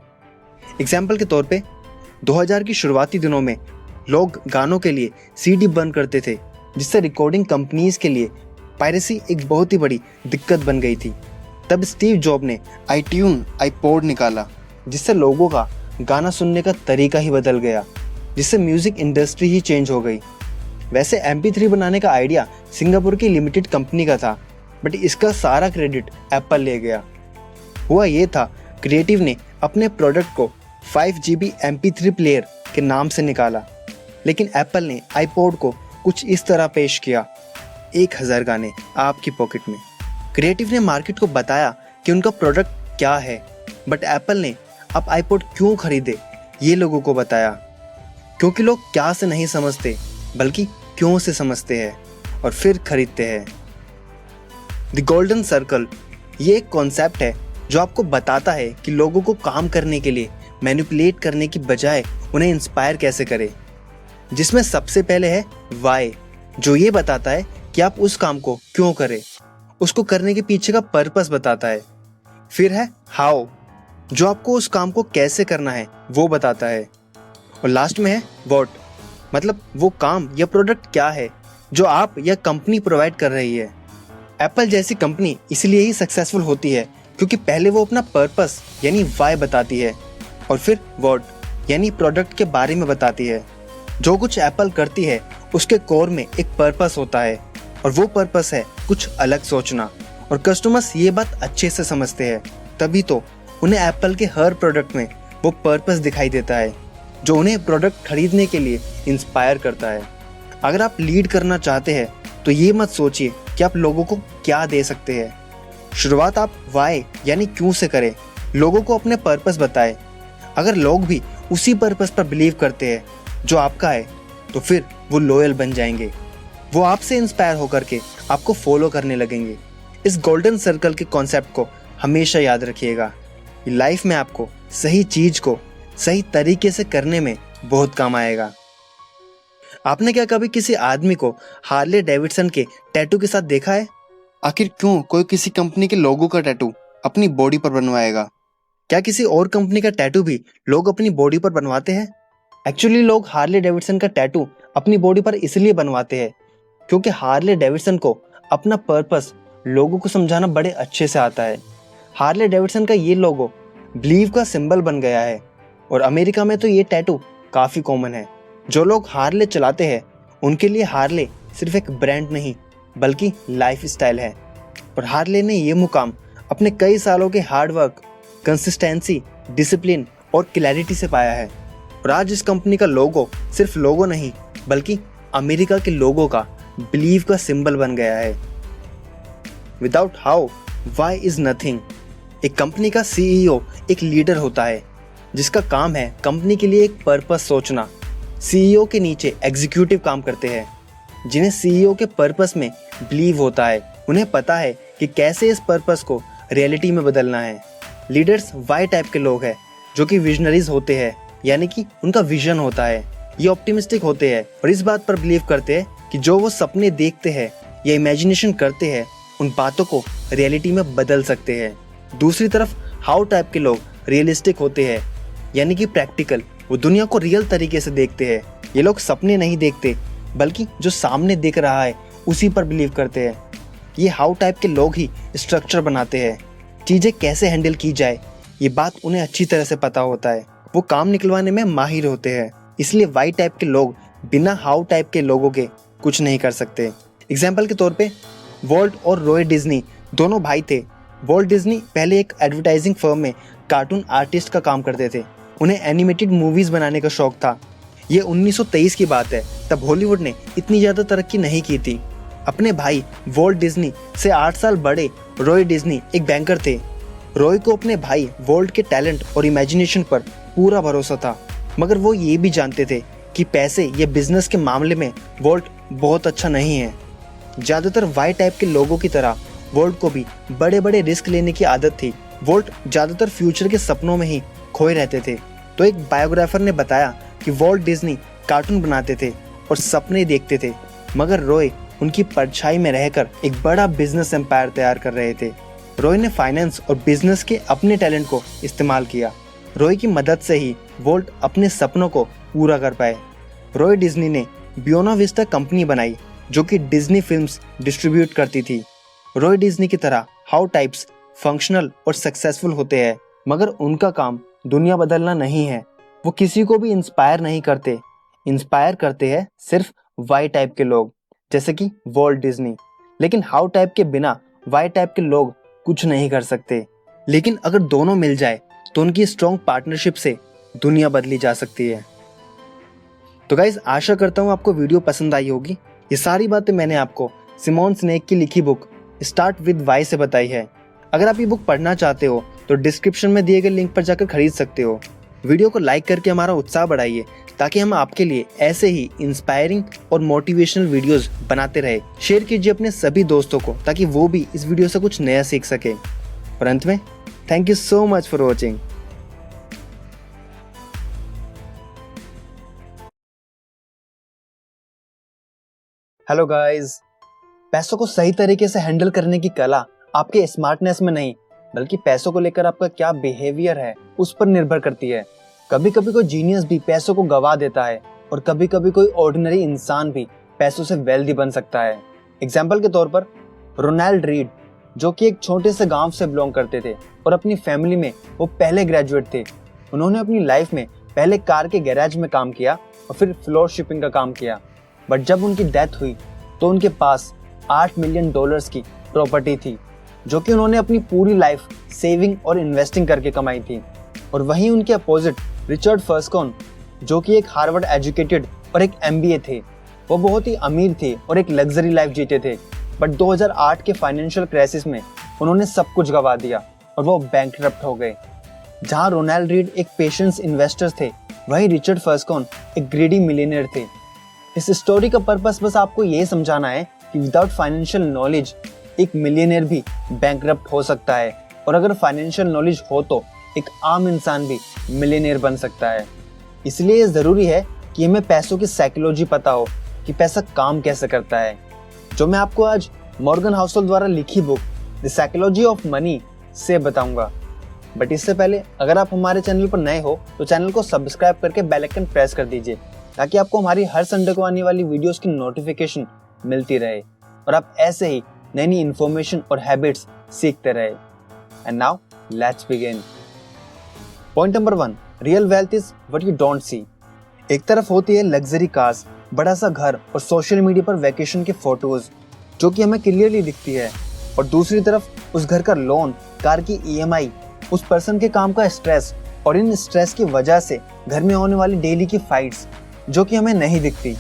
एग्जाम्पल के तौर पे 2000 की शुरुआती दिनों में लोग गानों के लिए सीडी बर्न करते थे, जिससे रिकॉर्डिंग कंपनीज के लिए पायरेसी एक बहुत ही बड़ी दिक्कत बन गई थी। तब स्टीव जॉब ने आईट्यून आईपॉड निकाला, जिससे लोगों का गाना सुनने का तरीका ही बदल गया, जिससे म्यूजिक इंडस्ट्री ही चेंज हो गई। वैसे MP3 बनाने का आइडिया सिंगापुर की लिमिटेड कंपनी का था, बट इसका सारा क्रेडिट एप्पल ले गया। हुआ ये था, क्रिएटिव ने अपने प्रोडक्ट को 5GB MP3 प्लेयर के नाम से निकाला, लेकिन एप्पल ने आईपॉड को कुछ इस तरह पेश किया, 1000 गाने आपकी पॉकेट में। क्रिएटिव ने मार्केट को बताया कि उनका प्रोडक्ट क्या है, बट एप्पल ने अब आईपॉड क्यों खरीदे ये लोगों को बताया, क्योंकि लोग क्या से नहीं समझते बल्कि क्यों से समझते हैं और फिर खरीदते हैं। द गोल्डन सर्कल ये एक कॉन्सेप्ट है जो आपको बताता है कि लोगों को काम करने के लिए मैनिपुलेट करने की बजाय उन्हें इंस्पायर कैसे करें, जिसमें सबसे पहले है वाई, जो ये बताता है कि आप उस काम को क्यों करें, उसको करने के पीछे का पर्पस बताता है। फिर है हाउ, जो आपको उस काम को कैसे करना है वो बताता है। और लास्ट में है व्हाट, मतलब वो काम या प्रोडक्ट क्या है जो आप या कंपनी प्रोवाइड कर रही है। एप्पल जैसी कंपनी इसलिए ही सक्सेसफुल होती है क्योंकि पहले वो अपना पर्पस यानी वाई बताती है, और फिर व्हाट यानी प्रोडक्ट के बारे में बताती है। जो कुछ एप्पल करती है उसके कोर में एक पर्पस होता है, और वो पर्पस है कुछ अलग सोचना, और कस्टमर्स ये बात अच्छे से समझते हैं, तभी तो उन्हें एप्पल के हर प्रोडक्ट में वो पर्पस दिखाई देता है जो उन्हें प्रोडक्ट खरीदने के लिए इंस्पायर करता है। अगर आप लीड करना चाहते हैं तो ये मत सोचिए कि आप लोगों को क्या दे सकते हैं। शुरुआत आप वाई यानी क्यों से करें, लोगों को अपने पर्पस बताएं। अगर लोग भी उसी पर्पस पर बिलीव करते हैं जो आपका है, तो फिर वो लॉयल बन जाएंगे, वो आपसे इंस्पायर होकर के आपको फॉलो करने लगेंगे। इस गोल्डन सर्कल के कॉन्सेप्ट को हमेशा याद रखिएगा, लाइफ में आपको सही चीज को सही तरीके से करने में बहुत काम आएगा। आपने क्या कभी किसी आदमी को हार्ले डेविडसन के टैटू के साथ देखा है? आखिर क्यों कोई किसी कंपनी के लोगो का टैटू अपनी बॉडी पर बनवाएगा? क्या किसी और कंपनी का टैटू भी लोग अपनी बॉडी पर बनवाते हैं? एक्चुअली लोग हार्ले डेविडसन का टैटू अपनी बॉडी पर इसलिए बनवाते हैं क्योंकि हार्ले डेविडसन को अपना पर्पस लोगों को समझाना बड़े अच्छे से आता है। हार्ले डेविडसन का ये लोगो बिलीव का सिंबल बन गया है, और अमेरिका में तो ये टैटू काफ़ी कॉमन है। जो लोग हार्ले चलाते हैं उनके लिए हार्ले सिर्फ एक ब्रांड नहीं बल्कि लाइफ स्टाइल है, और हार्ले ने ये मुकाम अपने कई सालों के हार्डवर्क, कंसिस्टेंसी, डिसिप्लिन और क्लैरिटी से पाया है। और आज इस कंपनी का लोगो सिर्फ लोगो नहीं बल्कि अमेरिका के लोगों का बिलीव का सिंबल बन गया है। Without how why is nothing. एक कंपनी का CEO एक लीडर होता है जिसका काम है कंपनी के लिए एक पर्पस सोचना। CEO के नीचे एग्जीक्यूटिव काम करते हैं जिन्हें CEO के पर्पस में बिलीव होता है। उन्हें पता है कि कैसे इस पर्पस को रियलिटी में बदलना है। लीडर्स वाई टाइप के लोग हैं जो कि विजनरीज होते हैं, यानी कि उनका विजन होता है। ये ऑप्टिमिस्टिक होते हैं और इस बात पर बिलीव करते हैं कि जो वो सपने देखते हैं या इमेजिनेशन करते हैं उन बातों को रियलिटी में बदल सकते हैं। दूसरी तरफ हाउ टाइप के लोग रियलिस्टिक होते हैं, यानी कि प्रैक्टिकल, वो दुनिया को रियल तरीके से देखते हैं। ये लोग सपने नहीं देखते बल्कि जो सामने दिख रहा है उसी पर बिलीव करते हैं। ये हाउ टाइप के लोग ही स्ट्रक्चर बनाते हैं, चीज़ें कैसे हैंडल की जाए ये बात उन्हें अच्छी तरह से पता होता है। वो काम निकलवाने में माहिर होते हैं, इसलिए वाई टाइप के लोग बिना हाउ टाइप के लोगों के कुछ नहीं कर सकते। एग्जाम्पल के तौर पे वॉल्ट और रॉय डिज्नी दोनों भाई थे। वॉल्ट डिज्नी पहले एक एडवर्टाइजिंग फर्म में कार्टून आर्टिस्ट का काम करते थे। उन्हें एनिमेटेड मूवीज बनाने का शौक था। ये 1923 की बात है, तब हॉलीवुड ने इतनी ज़्यादा तरक्की नहीं की थी। अपने भाई वॉल्ट डिज्नी से 8 साल बड़े रॉय डिज्नी एक बैंकर थे। रॉय को अपने भाई वोल्ट के टैलेंट और इमेजिनेशन पर पूरा भरोसा था, मगर वो ये भी जानते थे कि पैसे या बिजनेस के मामले में वोल्ट बहुत अच्छा नहीं है। ज़्यादातर वाई टाइप के लोगों की तरह वोल्ट को भी बड़े बड़े रिस्क लेने की आदत थी। वोल्ट ज़्यादातर फ्यूचर के सपनों में ही खोए रहते थे। तो एक बायोग्राफर ने बताया कि वॉल्ट डिज्नी कार्टून बनाते थे और सपने देखते थे, मगर रॉय उनकी परछाई में रहकर एक बड़ा बिजनेस एम्पायर तैयार कर रहे थे। रॉय ने फाइनेंस और बिजनेस के अपने टैलेंट को इस्तेमाल किया। रॉय की मदद से ही वोल्ट अपने सपनों को पूरा कर पाए। रॉय डिज्नी ने बियोना विस्टा कंपनी बनाई जो कि डिज्नी फिल्म्स डिस्ट्रीब्यूट करती थी। रॉय डिज्नी की तरह हाउ टाइप्स फंक्शनल और सक्सेसफुल होते हैं, मगर उनका काम दुनिया बदलना नहीं है। वो किसी को भी इंस्पायर नहीं करते। इंस्पायर करते हैं सिर्फ वाई टाइप के लोग, जैसे कि वॉल्ट डिज्नी। लेकिन हाउ टाइप के बिना वाई टाइप के लोग कुछ नहीं कर सकते। लेकिन अगर दोनों मिल जाए तो उनकी स्ट्रॉन्ग पार्टनरशिप से दुनिया बदली जा सकती है। तो गाइज, आशा करता हूँ आपको वीडियो पसंद आई होगी। ये सारी बातें मैंने आपको सिमोन सिनेक की लिखी बुक स्टार्ट विद वाई से बताई है। अगर आप ये बुक पढ़ना चाहते हो तो डिस्क्रिप्शन में दिए गए लिंक पर जाकर खरीद सकते हो। वीडियो को लाइक करके हमारा उत्साह बढ़ाइए ताकि हम आपके लिए ऐसे ही इंस्पायरिंग और मोटिवेशनल वीडियोस बनाते रहे। शेयर कीजिए अपने सभी दोस्तों को ताकि वो भी इस वीडियो से कुछ नया सीख सके। और अंत में, thank you so much for watching. Hello guys, पैसों को सही तरीके से हैंडल करने की कला आपके स्मार्टनेस में नहीं, बल्कि पैसों को लेकर आपका क्या बिहेवियर है उस पर निर्भर करती है। कभी कभी कोई जीनियस भी पैसों को गवा देता है और कभी कभी कोई ऑर्डिनरी इंसान भी पैसों से वेल्दी बन सकता है। एग्जाम्पल के तौर पर रोनाल्ड रीड, जो कि एक छोटे से गांव से बिलोंग करते थे और अपनी फैमिली में वो पहले ग्रेजुएट थे। उन्होंने अपनी लाइफ में पहले कार के गैराज में काम किया और फिर फ्लोर शिपिंग का काम किया। बट जब उनकी डेथ हुई तो उनके पास $8 मिलियन की प्रॉपर्टी थी, जो कि उन्होंने अपनी पूरी लाइफ सेविंग और इन्वेस्टिंग करके कमाई थी। और वहीं उनके अपोजिट रिचर्ड फर्स्कोन, जो कि एक हार्वर्ड एजुकेटेड और एक MBA थे, वो बहुत ही अमीर थे और एक लग्जरी लाइफ जीते थे। बट 2008 के फाइनेंशियल क्राइसिस में उन्होंने सब कुछ गवा दिया और वो बैंकरप्ट हो गए। जहां रोनाल्ड रीड एक पेशेंस इन्वेस्टर थे, वहीं रिचर्ड फर्स्कोन एक ग्रीडी मिलियनियर थे। इस स्टोरी का पर्पस बस आपको ये समझाना है कि विदाउट फाइनेंशियल नॉलेज एक मिलियनियर भी बैंकरप्ट हो सकता है, और अगर फाइनेंशियल नॉलेज हो तो एक आम इंसान भी मिलियनियर बन सकता है। इसलिए ये ज़रूरी है कि हमें पैसों की साइकोलॉजी पता हो कि पैसा काम कैसे करता है, जो मैं आपको आज मॉर्गन हाउसल द्वारा लिखी book the psychology of money से बताऊंगा। बट इससे पहले अगर आप हमारे चैनल पर नए हो तो चैनल को सब्सक्राइब करके बेल आइकन प्रेस कर दीजिए, ताकि आपको हमारी हर संडे को आने वाली वीडियोस की नोटिफिकेशन मिलती रहे और आप ऐसे ही नई नई इन्फॉर्मेशन और हैबिट्स सीखते रहे। And now let's begin. Point number 1, real wealth is what you don't see. एक तरफ होती है लग्जरी कार्स, बड़ा सा घर और सोशल मीडिया पर वैकेशन की फोटोज जो कि हमें क्लियरली दिखती है, और दूसरी तरफ उस घर का लोन, कार की EMI, उस पर्सन के काम का स्ट्रेस और इन स्ट्रेस की वजह से घर में होने वाली डेली की फाइट्स जो कि हमें नहीं दिखती।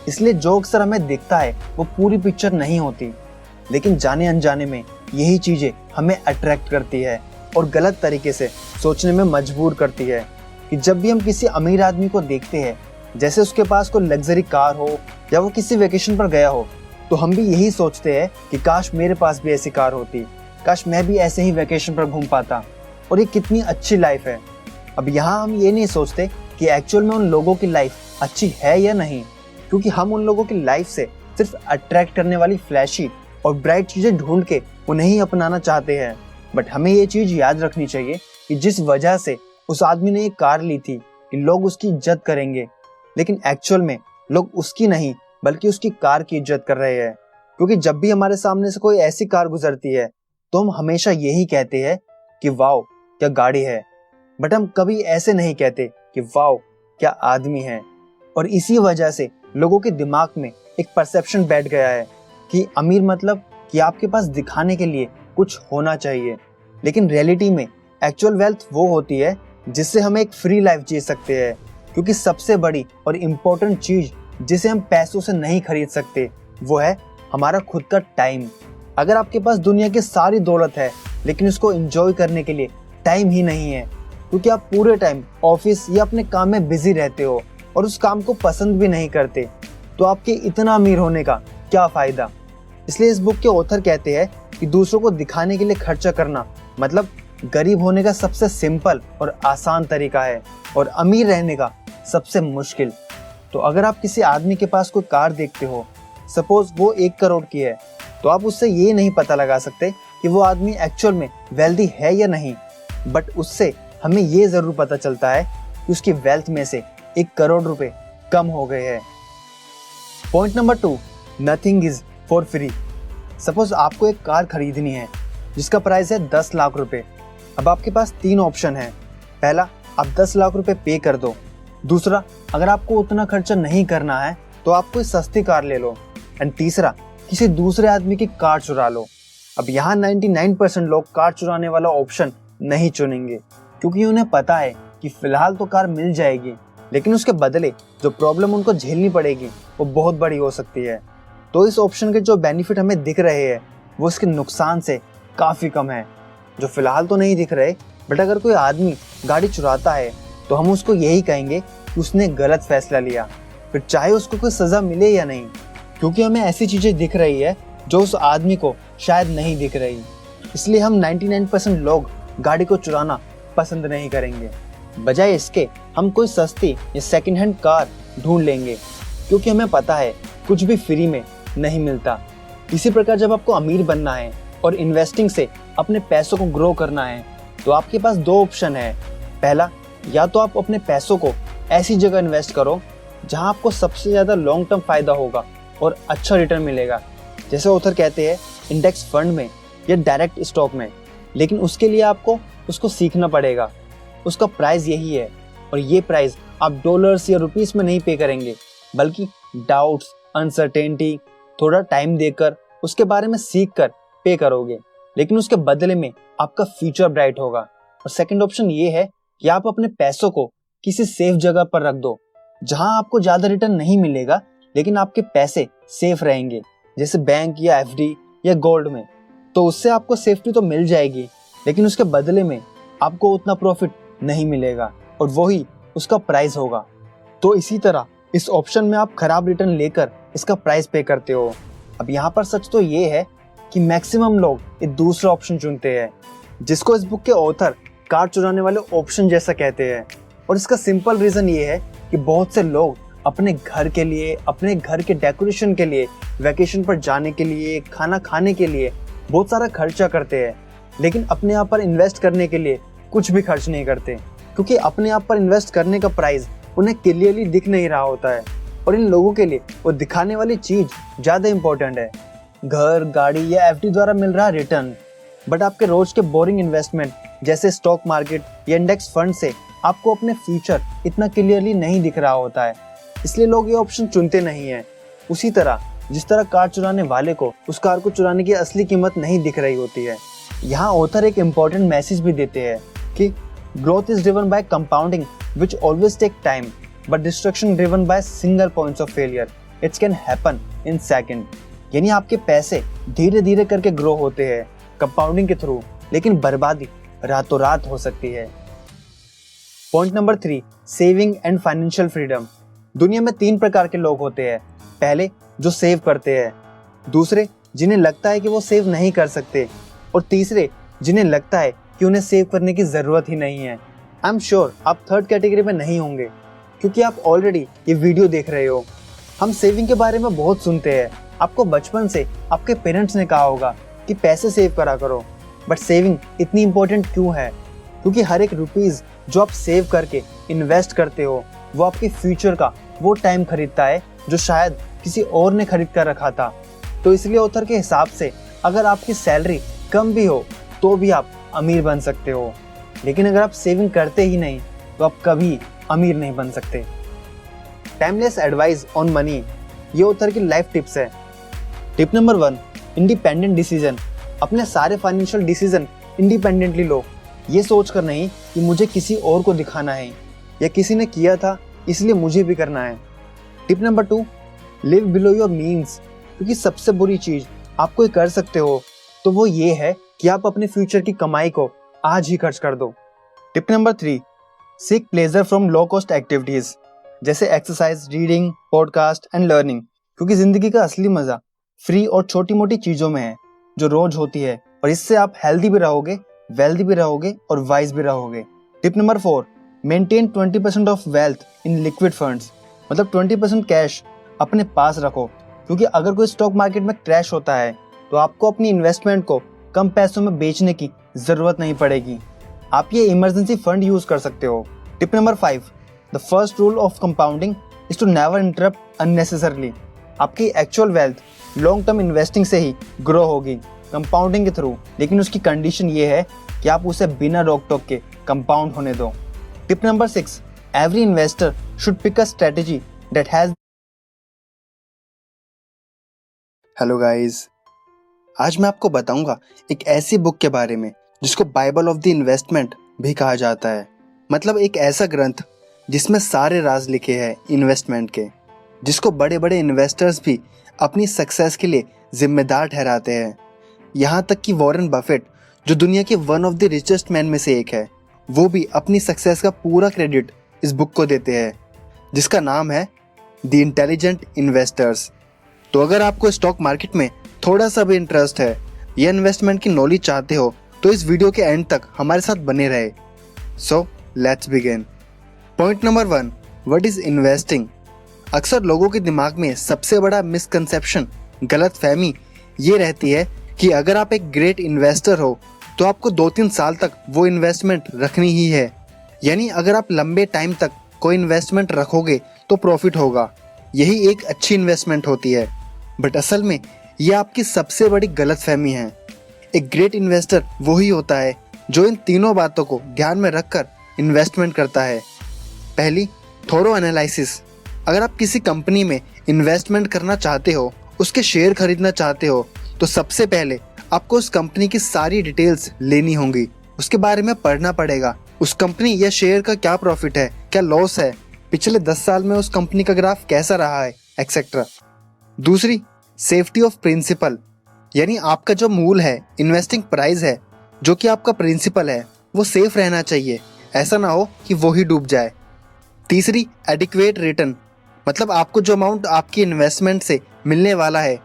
इसलिए जो अक्सर हमें दिखता है वो पूरी पिक्चर नहीं होती, लेकिन जाने अनजाने में यही चीजें हमें अट्रैक्ट करती है और गलत तरीके से सोचने में मजबूर करती है। कि जब भी हम किसी अमीर आदमी को देखते हैं, जैसे उसके पास कोई लग्जरी कार हो या वो किसी वेकेशन पर गया हो, तो हम भी यही सोचते हैं कि काश मेरे पास भी ऐसी कार होती, काश मैं भी ऐसे ही वेकेशन पर घूम पाता, और ये कितनी अच्छी लाइफ है। अब यहाँ हम ये नहीं सोचते कि एक्चुअल में उन लोगों की लाइफ अच्छी है या नहीं, क्योंकि हम उन लोगों की लाइफ से सिर्फ अट्रैक्ट करने वाली फ्लैशी और ब्राइट चीजें ढूंढ के उन्हें ही अपनाना चाहते हैं। बट हमें ये चीज याद रखनी चाहिए कि जिस वजह से उस आदमी ने ये कार ली थी कि लोग उसकी इज्जत करेंगे, लेकिन एक्चुअल में लोग उसकी नहीं बल्कि उसकी कार की इज्जत कर रहे हैं। क्योंकि जब भी हमारे सामने से कोई ऐसी कार गुजरती है तो हम हमेशा यही कहते हैं कि वाओ क्या गाड़ी है, बट हम कभी ऐसे नहीं कहते कि वाओ क्या आदमी है। और इसी वजह से लोगों के दिमाग में एक परसेप्शन बैठ गया है कि अमीर मतलब कि आपके पास दिखाने के लिए कुछ होना चाहिए, लेकिन रियलिटी में एक्चुअल वेल्थ वो होती है जिससे हम एक फ्री लाइफ जी सकते हैं। क्योंकि सबसे बड़ी और इम्पोर्टेंट चीज जिसे हम पैसों से नहीं खरीद सकते वो है हमारा खुद का टाइम। अगर आपके पास दुनिया की सारी दौलत है लेकिन उसको एंजॉय करने के लिए टाइम ही नहीं है, क्योंकि आप पूरे टाइम ऑफिस या अपने काम में बिजी रहते हो और उस काम को पसंद भी नहीं करते, तो आपके इतना अमीर होने का क्या फायदा। इसलिए इस बुक के ऑथर कहते हैं कि दूसरों को दिखाने के लिए खर्चा करना मतलब गरीब होने का सबसे सिंपल और आसान तरीका है और अमीर रहने का सबसे मुश्किल। तो अगर आप किसी आदमी के पास कोई कार देखते हो, सपोज वो 1 करोड़ की है, तो आप उससे ये नहीं पता लगा सकते कि वो आदमी एक्चुअल में वेल्दी है या नहीं, बट उससे हमें ये जरूर पता चलता है कि उसकी वेल्थ में से 1 करोड़ रुपए कम हो गए हैं। Point number 2, nothing is for free. Suppose आपको एक कार खरीदनी है जिसका प्राइस है 10 लाख रुपए। अब आपके पास 3 ऑप्शन है। पहला, आप 10 लाख रुपए पे कर दो। दूसरा, अगर आपको उतना खर्चा नहीं करना है तो आप कोई सस्ती कार ले लो। एंड तीसरा, किसी दूसरे आदमी की कार चुरा लो। अब यहाँ 99% लोग कार चुराने वाला ऑप्शन नहीं चुनेंगे, क्योंकि उन्हें पता है कि फिलहाल तो कार मिल जाएगी, लेकिन उसके बदले जो प्रॉब्लम उनको झेलनी पड़ेगी वो बहुत बड़ी हो सकती है। तो इस ऑप्शन के जो बेनिफिट हमें दिख रहे हैं वो इसके नुकसान से काफ़ी कम है, जो फिलहाल तो नहीं दिख रहे। बट अगर कोई आदमी गाड़ी चुराता है तो हम उसको यही कहेंगे कि उसने गलत फैसला लिया, फिर चाहे उसको कोई सज़ा मिले या नहीं, क्योंकि हमें ऐसी चीज़ें दिख रही है जो उस आदमी को शायद नहीं दिख रही। इसलिए हम 99% लोग गाड़ी को चुराना पसंद नहीं करेंगे। बजाय इसके हम कोई सस्ती या सेकंड हैंड कार ढूंढ लेंगे, क्योंकि हमें पता है कुछ भी फ्री में नहीं मिलता। इसी प्रकार जब आपको अमीर बनना है और इन्वेस्टिंग से अपने पैसों को ग्रो करना है तो आपके पास 2 ऑप्शन है। पहला, या तो आप अपने पैसों को ऐसी जगह इन्वेस्ट करो जहां आपको सबसे ज़्यादा लॉन्ग टर्म फायदा होगा और अच्छा रिटर्न मिलेगा, जैसे ऑथर कहते हैं इंडेक्स फंड में या डायरेक्ट स्टॉक में। लेकिन उसके लिए आपको उसको सीखना पड़ेगा। उसका प्राइस यही है, और ये प्राइस आप डॉलर्स या रुपीस में नहीं पे करेंगे, बल्कि डाउट्स, अनसर्टेनिटी, थोड़ा टाइम देकर उसके बारे में सीख कर पे करोगे। लेकिन उसके बदले में आपका फ्यूचर ब्राइट होगा। और सेकंड ऑप्शन ये है कि आप अपने पैसों को किसी सेफ जगह पर रख दो, जहां आपको ज्यादा रिटर्न नहीं मिलेगा लेकिन आपके पैसे सेफ रहेंगे, जैसे बैंक या एफडी या गोल्ड में। तो उससे आपको सेफ्टी तो मिल जाएगी, लेकिन उसके बदले में आपको उतना प्रॉफिट नहीं मिलेगा, और वही उसका प्राइस होगा। तो इसी तरह इस ऑप्शन में आप खराब रिटर्न लेकर इसका प्राइस पे करते हो। अब यहाँ पर सच तो ये है कि मैक्सिमम लोग ये दूसरा ऑप्शन चुनते हैं, जिसको इस बुक के ऑथर कार चुराने वाले ऑप्शन जैसा कहते हैं। और इसका सिंपल रीजन ये है कि बहुत से लोग अपने घर के लिए, अपने घर के डेकोरेशन के लिए, वैकेशन पर जाने के लिए, खाना खाने के लिए बहुत सारा खर्चा करते हैं, लेकिन अपने आप पर इन्वेस्ट करने के लिए कुछ भी खर्च नहीं करते, क्योंकि अपने आप पर इन्वेस्ट करने का प्राइस उन्हें क्लियरली दिख नहीं रहा होता है। और इन लोगों के लिए वो दिखाने वाली चीज ज्यादा इंपॉर्टेंट है, घर, गाड़ी या एफडी द्वारा मिल रहा रिटर्न। बट आपके रोज के बोरिंग इन्वेस्टमेंट जैसे स्टॉक मार्केट या इंडेक्स फंड से आपको अपने फ्यूचर इतना क्लियरली नहीं दिख रहा होता है, इसलिए लोग ये ऑप्शन चुनते नहीं है। उसी तरह जिस तरह कार चुराने वाले को उस कार को चुराने की असली कीमत नहीं दिख रही होती है। यहाँ ऑथर एक इम्पोर्टेंट मैसेज भी देते हैं कि growth is driven by compounding which always take time, but destruction driven by single points of failure it's can happen in second. यानी आपके पैसे धीरे धीरे करके ग्रो होते हैं कंपाउंडिंग के थ्रू, लेकिन बर्बादी रातों रात हो सकती है। Point number 3, saving and financial freedom. दुनिया में 3 प्रकार के लोग होते हैं। पहले, जो सेव करते हैं। दूसरे, जिन्हें लगता है कि वो सेव नहीं कर सकते। और तीसरे, जिन्हें लगता है कि उन्हें सेव करने की जरूरत ही नहीं है। आई एम श्योर आप थर्ड कैटेगरी में नहीं होंगे, क्योंकि आप ऑलरेडी ये वीडियो देख रहे हो। हम सेविंग के बारे में बहुत सुनते हैं। आपको बचपन से आपके पेरेंट्स ने कहा होगा कि पैसे सेव करा करो, बट सेविंग इतनी इंपॉर्टेंट क्यों है? क्योंकि हर एक रुपीज जो आप सेव करके इन्वेस्ट करते हो वो आपके फ्यूचर का वो टाइम खरीदता है जो शायद किसी और ने खरीद कर रखा था। तो इसलिए ऑथर के हिसाब से अगर आपकी सैलरी कम भी हो तो भी आप अमीर बन सकते हो, लेकिन अगर आप सेविंग करते ही नहीं तो आप कभी अमीर नहीं बन सकते। टाइमलेस एडवाइस ऑन मनी, ये ऑथर की लाइफ टिप्स है। Tip number 1, independent decision. अपने सारे फाइनेंशियल डिसीजन इंडिपेंडेंटली लो, ये सोचकर नहीं कि मुझे किसी और को दिखाना है या किसी ने किया था इसलिए मुझे भी करना है। Tip number 2, live below your means. क्योंकि सबसे बुरी चीज आप कोई कर सकते हो तो वो ये है कि आप अपने फ्यूचर की कमाई को आज ही खर्च कर दो। Tip number 3, seek pleasure from low cost activities जैसे exercise, reading, podcast and learning, क्योंकि जिंदगी का असली मजा फ्री और छोटी मोटी चीजों में है जो रोज होती है, और इससे आप हेल्दी भी रहोगे, वेल्दी भी रहोगे और वाइज भी रहोगे। Tip number 4, maintain 20% of wealth in liquid funds, मतलब 20% कैश अपने पास रखो, क्योंकि अगर कोई स्टॉक मार्केट में क्रैश होता है तो आपको अपनी इन्वेस्टमेंट को कम पैसों में बेचने की जरूरत नहीं पड़ेगी। आप ये इमरजेंसी फंड यूज कर सकते हो। Tip number 5, the first rule of compounding is to never interrupt unnecessarily. आपकी actual wealth long term investing से ही ग्रो होगी, कंपाउंडिंग के थ्रू, लेकिन उसकी कंडीशन ये है कि आप उसे बिना रोक टोक के कंपाउंड होने दो। Tip number 6, every investor should pick a strategy that has. Hello guys, आज मैं आपको बताऊंगा एक ऐसी बुक के बारे में जिसको बाइबल ऑफ द इन्वेस्टमेंट भी कहा जाता है। मतलब एक ऐसा ग्रंथ जिसमें सारे राज लिखे हैं इन्वेस्टमेंट के, जिसको बड़े बड़े इन्वेस्टर्स भी अपनी सक्सेस के लिए जिम्मेदार ठहराते हैं। यहाँ तक कि वॉरेन बफेट, जो दुनिया के one of the richest man में से एक है, वो भी अपनी सक्सेस का पूरा क्रेडिट इस बुक को देते हैं, जिसका नाम है द इंटेलिजेंट इन्वेस्टर्स। तो अगर आपको स्टॉक मार्केट में थोड़ा सा भी इंटरेस्ट है या इन्वेस्टमेंट की नॉलेज चाहते हो तो इस वीडियो के एंड तक हमारे साथ बने रहे। So let's begin. Point number 1, what is investing. अक्सर लोगों के दिमाग में सबसे बड़ा मिसकंसेप्शन, गलत फहमी ये रहती है कि अगर आप एक ग्रेट इन्वेस्टर हो तो आपको 2-3 साल तक वो इन्वेस्टमेंट रखनी ही है। यानी अगर आप लंबे टाइम तक कोई इन्वेस्टमेंट रखोगे तो प्रॉफिट होगा, यही एक अच्छी इन्वेस्टमेंट होती है। बट असल में ये आपकी सबसे बड़ी गलत फहमी है। एक ग्रेट इन्वेस्टर वही होता है जो इन तीनों बातों को ध्यान में रखकर इन्वेस्टमेंट करता है। पहली, थोरो एनालिसिस। अगर आप किसी कंपनी में इन्वेस्टमेंट करना चाहते हो, उसके शेयर खरीदना चाहते हो, तो सबसे पहले आपको उस कंपनी की सारी डिटेल्स लेनी होंगी, उसके बारे में पढ़ना पड़ेगा। उस कंपनी या शेयर का क्या प्रॉफिट है, क्या लॉस है, पिछले 10 साल में उस कंपनी का ग्राफ कैसा रहा है, एक्सेट्रा। दूसरी, सेफ्टी ऑफ प्रिंसिपल, यानी आपका जो मूल है, इन्वेस्टिंग प्राइस है, जो कि आपका प्रिंसिपल है, वो सेफ रहना चाहिए, ऐसा ना हो कि वो ही डूब जाए। तीसरी, एडिक्वेट रिटर्न, मतलब आपको जो अमाउंट आपकी इन्वेस्टमेंट से मिलने वाला है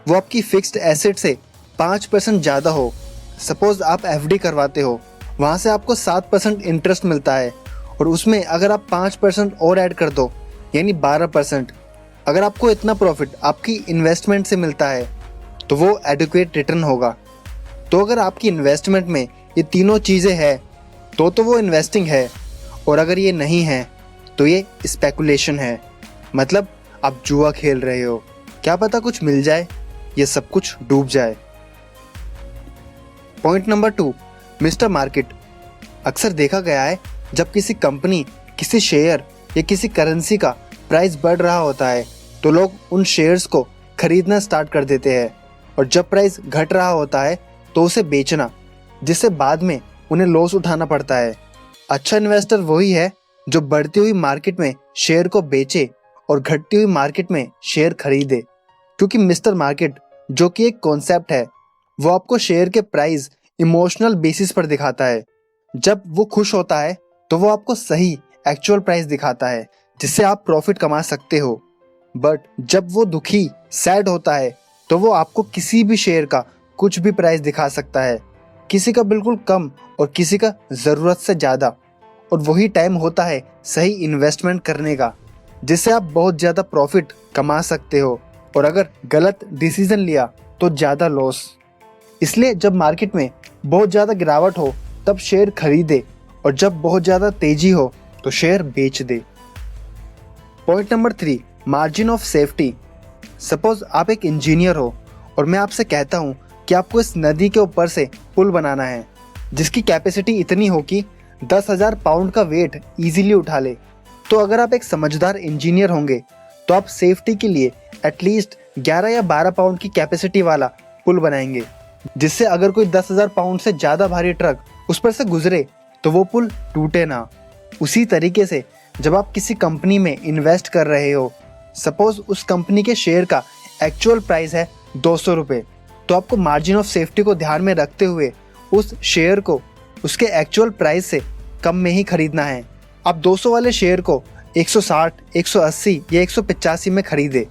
वो आपकी फिक्स्ड एसेट से 5% ज़्यादा हो। सपोज आप एफडी करवाते हो, वहाँ से आपको 7% इंटरेस्ट मिलता है, और उसमें अगर आप 5% और ऐड कर दो यानी 12%, अगर आपको इतना प्रॉफिट आपकी इन्वेस्टमेंट से मिलता है तो वो एडिक्वेट रिटर्न होगा। तो अगर आपकी इन्वेस्टमेंट में ये तीनों चीज़ें हैं तो वो इन्वेस्टिंग है, और अगर ये नहीं है तो ये स्पेकुलेशन है, मतलब आप जुआ खेल रहे हो, क्या पता कुछ मिल जाए ये सब कुछ डूब जाए। Point number 2, mister market. अक्सर देखा गया है जब किसी कंपनी, किसी शेयर या किसी करेंसी का प्राइस बढ़ रहा होता है तो लोग उन शेयर्स को खरीदना स्टार्ट कर देते हैं, और जब प्राइस घट रहा होता है तो उसे बेचना, जिससे बाद में उन्हें लॉस उठाना पड़ता है। अच्छा इन्वेस्टर वही है जो बढ़ती हुई मार्केट में शेयर को बेचे और घटती हुई मार्केट में शेयर खरीदे, क्योंकि मिस्टर मार्केट जो कि एक कॉन्सेप्ट है, वो आपको शेयर के प्राइस इमोशनल बेसिस पर दिखाता है। जब वो खुश होता है तो वो आपको सही एक्चुअल प्राइस दिखाता है जिससे आप प्रॉफिट कमा सकते हो। बट जब वो दुखी, सैड होता है तो वो आपको किसी भी शेयर का कुछ भी प्राइस दिखा सकता है, किसी का बिल्कुल कम और किसी का ज़रूरत से ज़्यादा। और वही टाइम होता है सही इन्वेस्टमेंट करने का, जिससे आप बहुत ज़्यादा प्रॉफिट कमा सकते हो, और अगर गलत डिसीजन लिया तो ज़्यादा लॉस। इसलिए जब मार्केट में बहुत ज़्यादा गिरावट हो तब शेयर खरीदे, और जब बहुत ज़्यादा तेजी हो तो शेयर बेच दे। Point number 3, margin of safety. Suppose आप एक इंजीनियर हो और मैं आपसे कहता हूँ कि आपको इस नदी के ऊपर से पुल बनाना है जिसकी कैपेसिटी इतनी हो कि 10,000 पाउंड का वेट इजीली उठा ले। तो अगर आप एक समझदार इंजीनियर होंगे तो आप सेफ्टी के लिए एटलीस्ट 11 या 12 पाउंड की कैपेसिटी वाला पुल बनाएंगे, जिससे अगर कोई 10,000 पाउंड से ज़्यादा भारी ट्रक उस पर से गुजरे तो वो पुल टूटे ना। उसी तरीके से जब आप किसी कंपनी में इन्वेस्ट कर रहे हो, सपोज उस कंपनी के शेयर का एक्चुअल प्राइस है 200 रुपये, तो आपको मार्जिन ऑफ सेफ्टी को ध्यान में रखते हुए उस शेयर को उसके एक्चुअल प्राइस से कम में ही खरीदना है। आप 200 वाले शेयर को 160, 180 या 185 में खरीदे,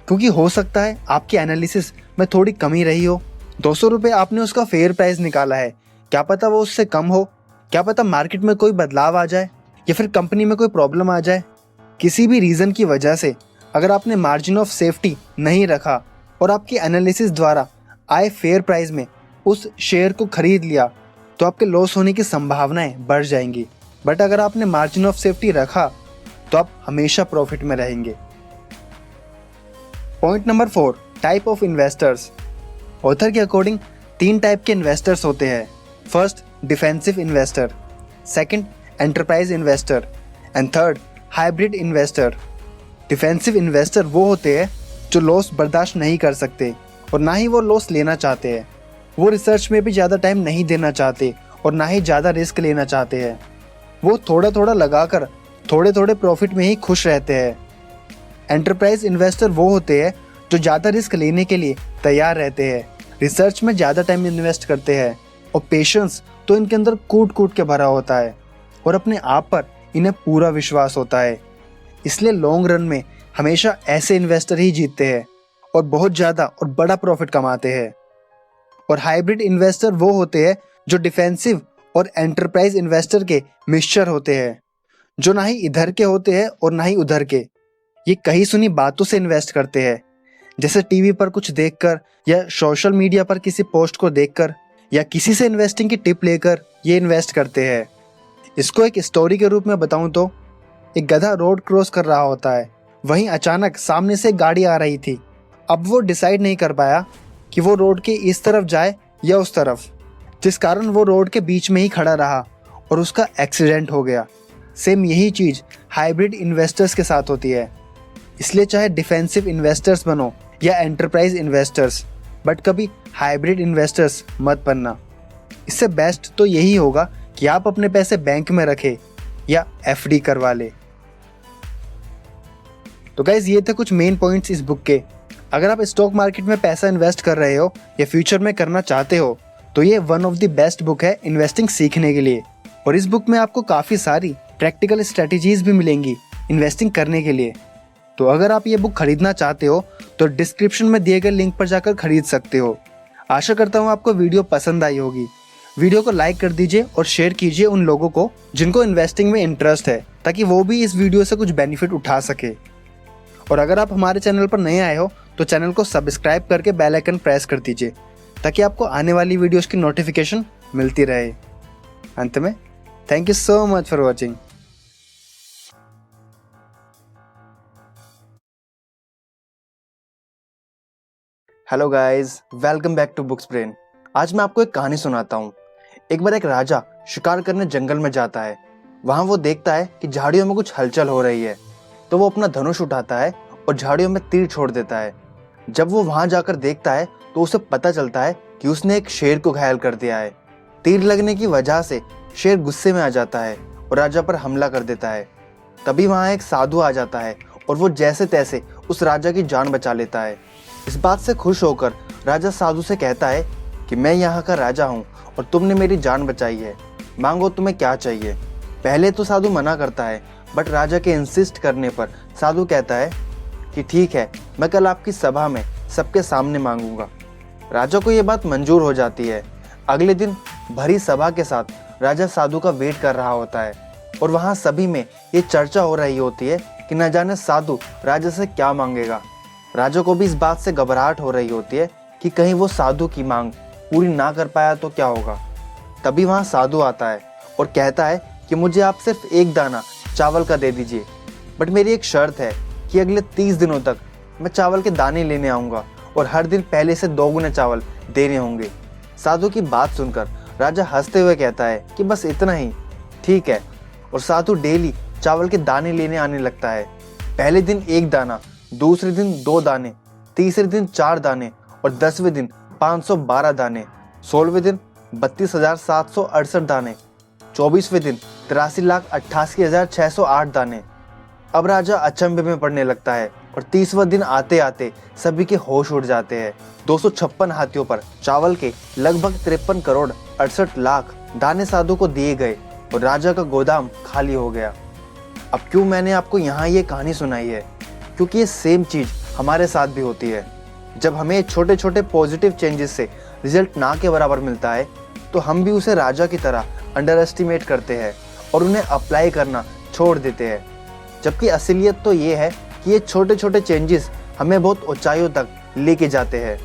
क्योंकि हो सकता है आपकी एनालिसिस में थोड़ी कमी रही हो। 200 रुपये आपने उसका फेयर प्राइस निकाला है, क्या पता वो उससे कम हो, क्या पता मार्केट में कोई बदलाव आ जाए या फिर कंपनी में कोई प्रॉब्लम आ जाए। किसी भी रीज़न की वजह से अगर आपने मार्जिन ऑफ सेफ्टी नहीं रखा और आपकी एनालिसिस द्वारा आए फेयर प्राइस में उस शेयर को खरीद लिया, तो आपके लॉस होने की संभावनाएं बढ़ जाएंगी। बट अगर आपने मार्जिन ऑफ सेफ्टी रखा तो आप हमेशा प्रॉफिट में रहेंगे। Point number 4, type of investors. Author के अकॉर्डिंग 3 टाइप के इन्वेस्टर्स होते हैं। First, defensive investor, second, enterprise investor and third, hybrid investor. Defensive investor वो होते हैं जो लॉस बर्दाश्त नहीं कर सकते और ना ही वो लॉस लेना चाहते हैं। वो रिसर्च में भी ज़्यादा टाइम नहीं देना चाहते और ना ही ज़्यादा रिस्क लेना चाहते हैं। वो थोड़ा थोड़ा लगाकर थोड़े थोड़े प्रॉफिट में ही खुश रहते हैं। एंटरप्राइज इन्वेस्टर वो होते हैं जो ज़्यादा रिस्क लेने के लिए तैयार रहते हैं, रिसर्च में ज़्यादा टाइम इन्वेस्ट करते हैं और पेशेंस तो इनके अंदर कूट कूट के भरा होता है और अपने आप पर इन्हें पूरा विश्वास होता है। इसलिए लॉन्ग रन में हमेशा ऐसे इन्वेस्टर ही जीतते हैं और बहुत ज़्यादा और बड़ा प्रॉफिट कमाते हैं। और हाइब्रिड इन्वेस्टर वो होते हैं जो डिफेंसिव और एंटरप्राइज इन्वेस्टर के मिक्सचर होते हैं, जो ना ही इधर के होते हैं और ना ही उधर के। ये कहीं सुनी बातों से इन्वेस्ट करते हैं, जैसे टीवी पर कुछ देखकर या सोशल मीडिया पर किसी पोस्ट को देखकर या किसी से इन्वेस्टिंग की टिप लेकर ये इन्वेस्ट करते हैं। इसको एक स्टोरी के रूप में बताऊं तो एक गधा रोड क्रॉस कर रहा होता है, वहीं अचानक सामने से एक गाड़ी आ रही थी। अब वो डिसाइड नहीं कर पाया कि वो रोड के इस तरफ जाए या उस तरफ, जिस कारण वो रोड के बीच में ही खड़ा रहा और उसका एक्सीडेंट हो गया। सेम यही चीज़ हाइब्रिड इन्वेस्टर्स के साथ होती है। इसलिए चाहे डिफेंसिव इन्वेस्टर्स बनो या एंटरप्राइज इन्वेस्टर्स, बट कभी हाइब्रिड इन्वेस्टर्स मत बनना। इससे बेस्ट तो यही होगा कि आप अपने पैसे बैंक में रखें या एफडी करवा ले। तो गाइज ये थे कुछ मेन पॉइंट्स इस बुक के। अगर आप स्टॉक मार्केट में पैसा इन्वेस्ट कर रहे हो या फ्यूचर में करना चाहते हो तो ये one of the best book है इन्वेस्टिंग सीखने के लिए। और इस बुक में आपको काफ़ी सारी प्रैक्टिकल स्ट्रेटजीज भी मिलेंगी इन्वेस्टिंग करने के लिए। तो अगर आप ये बुक खरीदना चाहते हो तो डिस्क्रिप्शन में दिए गए लिंक पर जाकर खरीद सकते हो। आशा करता हूँ आपको वीडियो पसंद आई होगी। वीडियो को लाइक कर दीजिए और शेयर कीजिए उन लोगों को जिनको इन्वेस्टिंग में इंटरेस्ट है, ताकि वो भी इस वीडियो से कुछ बेनिफिट उठा सके। और अगर आप हमारे चैनल पर नए आए हो तो चैनल को सब्सक्राइब करके बेल आइकन प्रेस कर दीजिए, ताकि आपको आने वाली वीडियोस की नोटिफिकेशन मिलती रहे। अंत में thank you so much for watching. Hello guys, welcome back to Books Brain. आज मैं आपको एक कहानी सुनाता हूँ। एक बार एक राजा शिकार करने जंगल में जाता है। वहाँ वो देखता है कि झाड़ियों में कुछ हलचल हो रही है, तो वो अपना धनुष उठाता है और झाड़ियों में तीर छोड़ देता है। जब वो वहाँ जाकर देखता है तो उसे पता चलता है कि उसने एक शेर को घायल कर दिया है। तीर लगने की वजह से शेर गुस्से में आ जाता है और राजा पर हमला कर देता है। तभी वहाँ एक साधु आ जाता है और वो जैसे तैसे उस राजा की जान बचा लेता है। इस बात से खुश होकर राजा साधु से कहता है कि मैं यहाँ का राजा हूँ और तुमने मेरी जान बचाई है, मांगो तुम्हें क्या चाहिए। पहले तो साधु मना करता है, बट राजा के इंसिस्ट करने पर साधु कहता है कि ठीक है, मैं कल आपकी सभा में सबके सामने मांगूंगा। राजा को ये बात मंजूर हो जाती है। अगले दिन भरी सभा के साथ राजा साधु का वेट कर रहा होता है और वहाँ सभी में ये चर्चा हो रही होती है कि न जाने साधु राजा से क्या मांगेगा। राजा को भी इस बात से घबराहट हो रही होती है कि कहीं वो साधु की मांग पूरी ना कर पाया तो क्या होगा। तभी वहाँ साधु आता है और कहता है कि मुझे आप सिर्फ एक दाना चावल का दे दीजिए, बट मेरी एक शर्त है कि अगले 30 दिनों तक मैं चावल के दाने लेने आऊँगा और हर दिन पहले से 2 गुने चावल देने होंगे। साधु की बात सुनकर राजा हंसते हुए कहता है कि बस इतना ही, ठीक है। और साधु डेली चावल के दाने लेने आने लगता है। पहले दिन 1 दाना, दूसरे दिन 2 दाने, तीसरे दिन 4 दाने और 10वें दिन 512 दाने, 16वें दिन 32,768 दाने, 24वें दिन 83,88,608 दाने। अब राजा अचंभे में पड़ने लगता है और और 30वां दिन आते आते सभी के होश उड़ जाते हैं। 256 हाथियों पर चावल के लगभग 53 करोड़ 68 लाख दाने साधु को दिए गए और राजा का गोदाम खाली हो गया। अब क्यों मैंने आपको यहाँ ये कहानी सुनाई है? क्योंकि ये सेम चीज हमारे साथ भी होती है। जब हमें छोटे छोटे पॉजिटिव चेंजेस से रिजल्ट ना के बराबर मिलता है तो हम भी उसे राजा की तरह अंडर एस्टिमेट करते हैं और उन्हें अप्लाई करना छोड़ देते हैं। जबकि असलियत तो ये है कि ये छोटे छोटे चेंजेस हमें बहुत ऊंचाइयों तक लेके जाते हैं।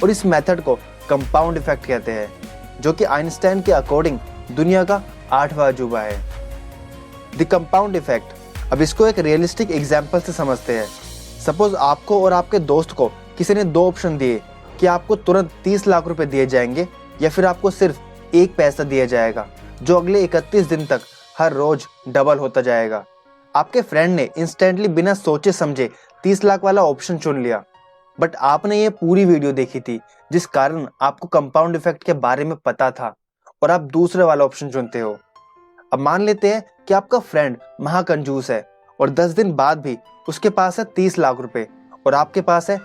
और इस मेथड को कंपाउंड इफेक्ट कहते हैं, जो कि आइंस्टाइन के अकॉर्डिंग दुनिया का 8वां अजूबा है। The compound effect. अब इसको एक रियलिस्टिक एग्जाम्पल से समझते हैं। सपोज आपको और आपके दोस्त को किसी ने 2 ऑप्शन दिए कि आपको तुरंत 30 लाख रुपए दिए जाएंगे या फिर आपको सिर्फ 1 पैसा दिया जाएगा जो अगले 31 दिन तक हर रोज डबल होता जाएगा। आपके फ्रेंड ने इंस्टेंटली बिना सोचे समझे 30 लाख वाला ऑप्शन चुन लिया, बट आपने ये पूरी वीडियो देखी थी जिस कारण आपको कंपाउंड इफेक्ट के बारे में पता था और आप दूसरे वाला ऑप्शन चुनते हो। अब मान लेते हैं कि आपका फ्रेंड महाकंजूस है और 10 दिन बाद भी उसके पास है 30 लाख रुपए और आपके पास है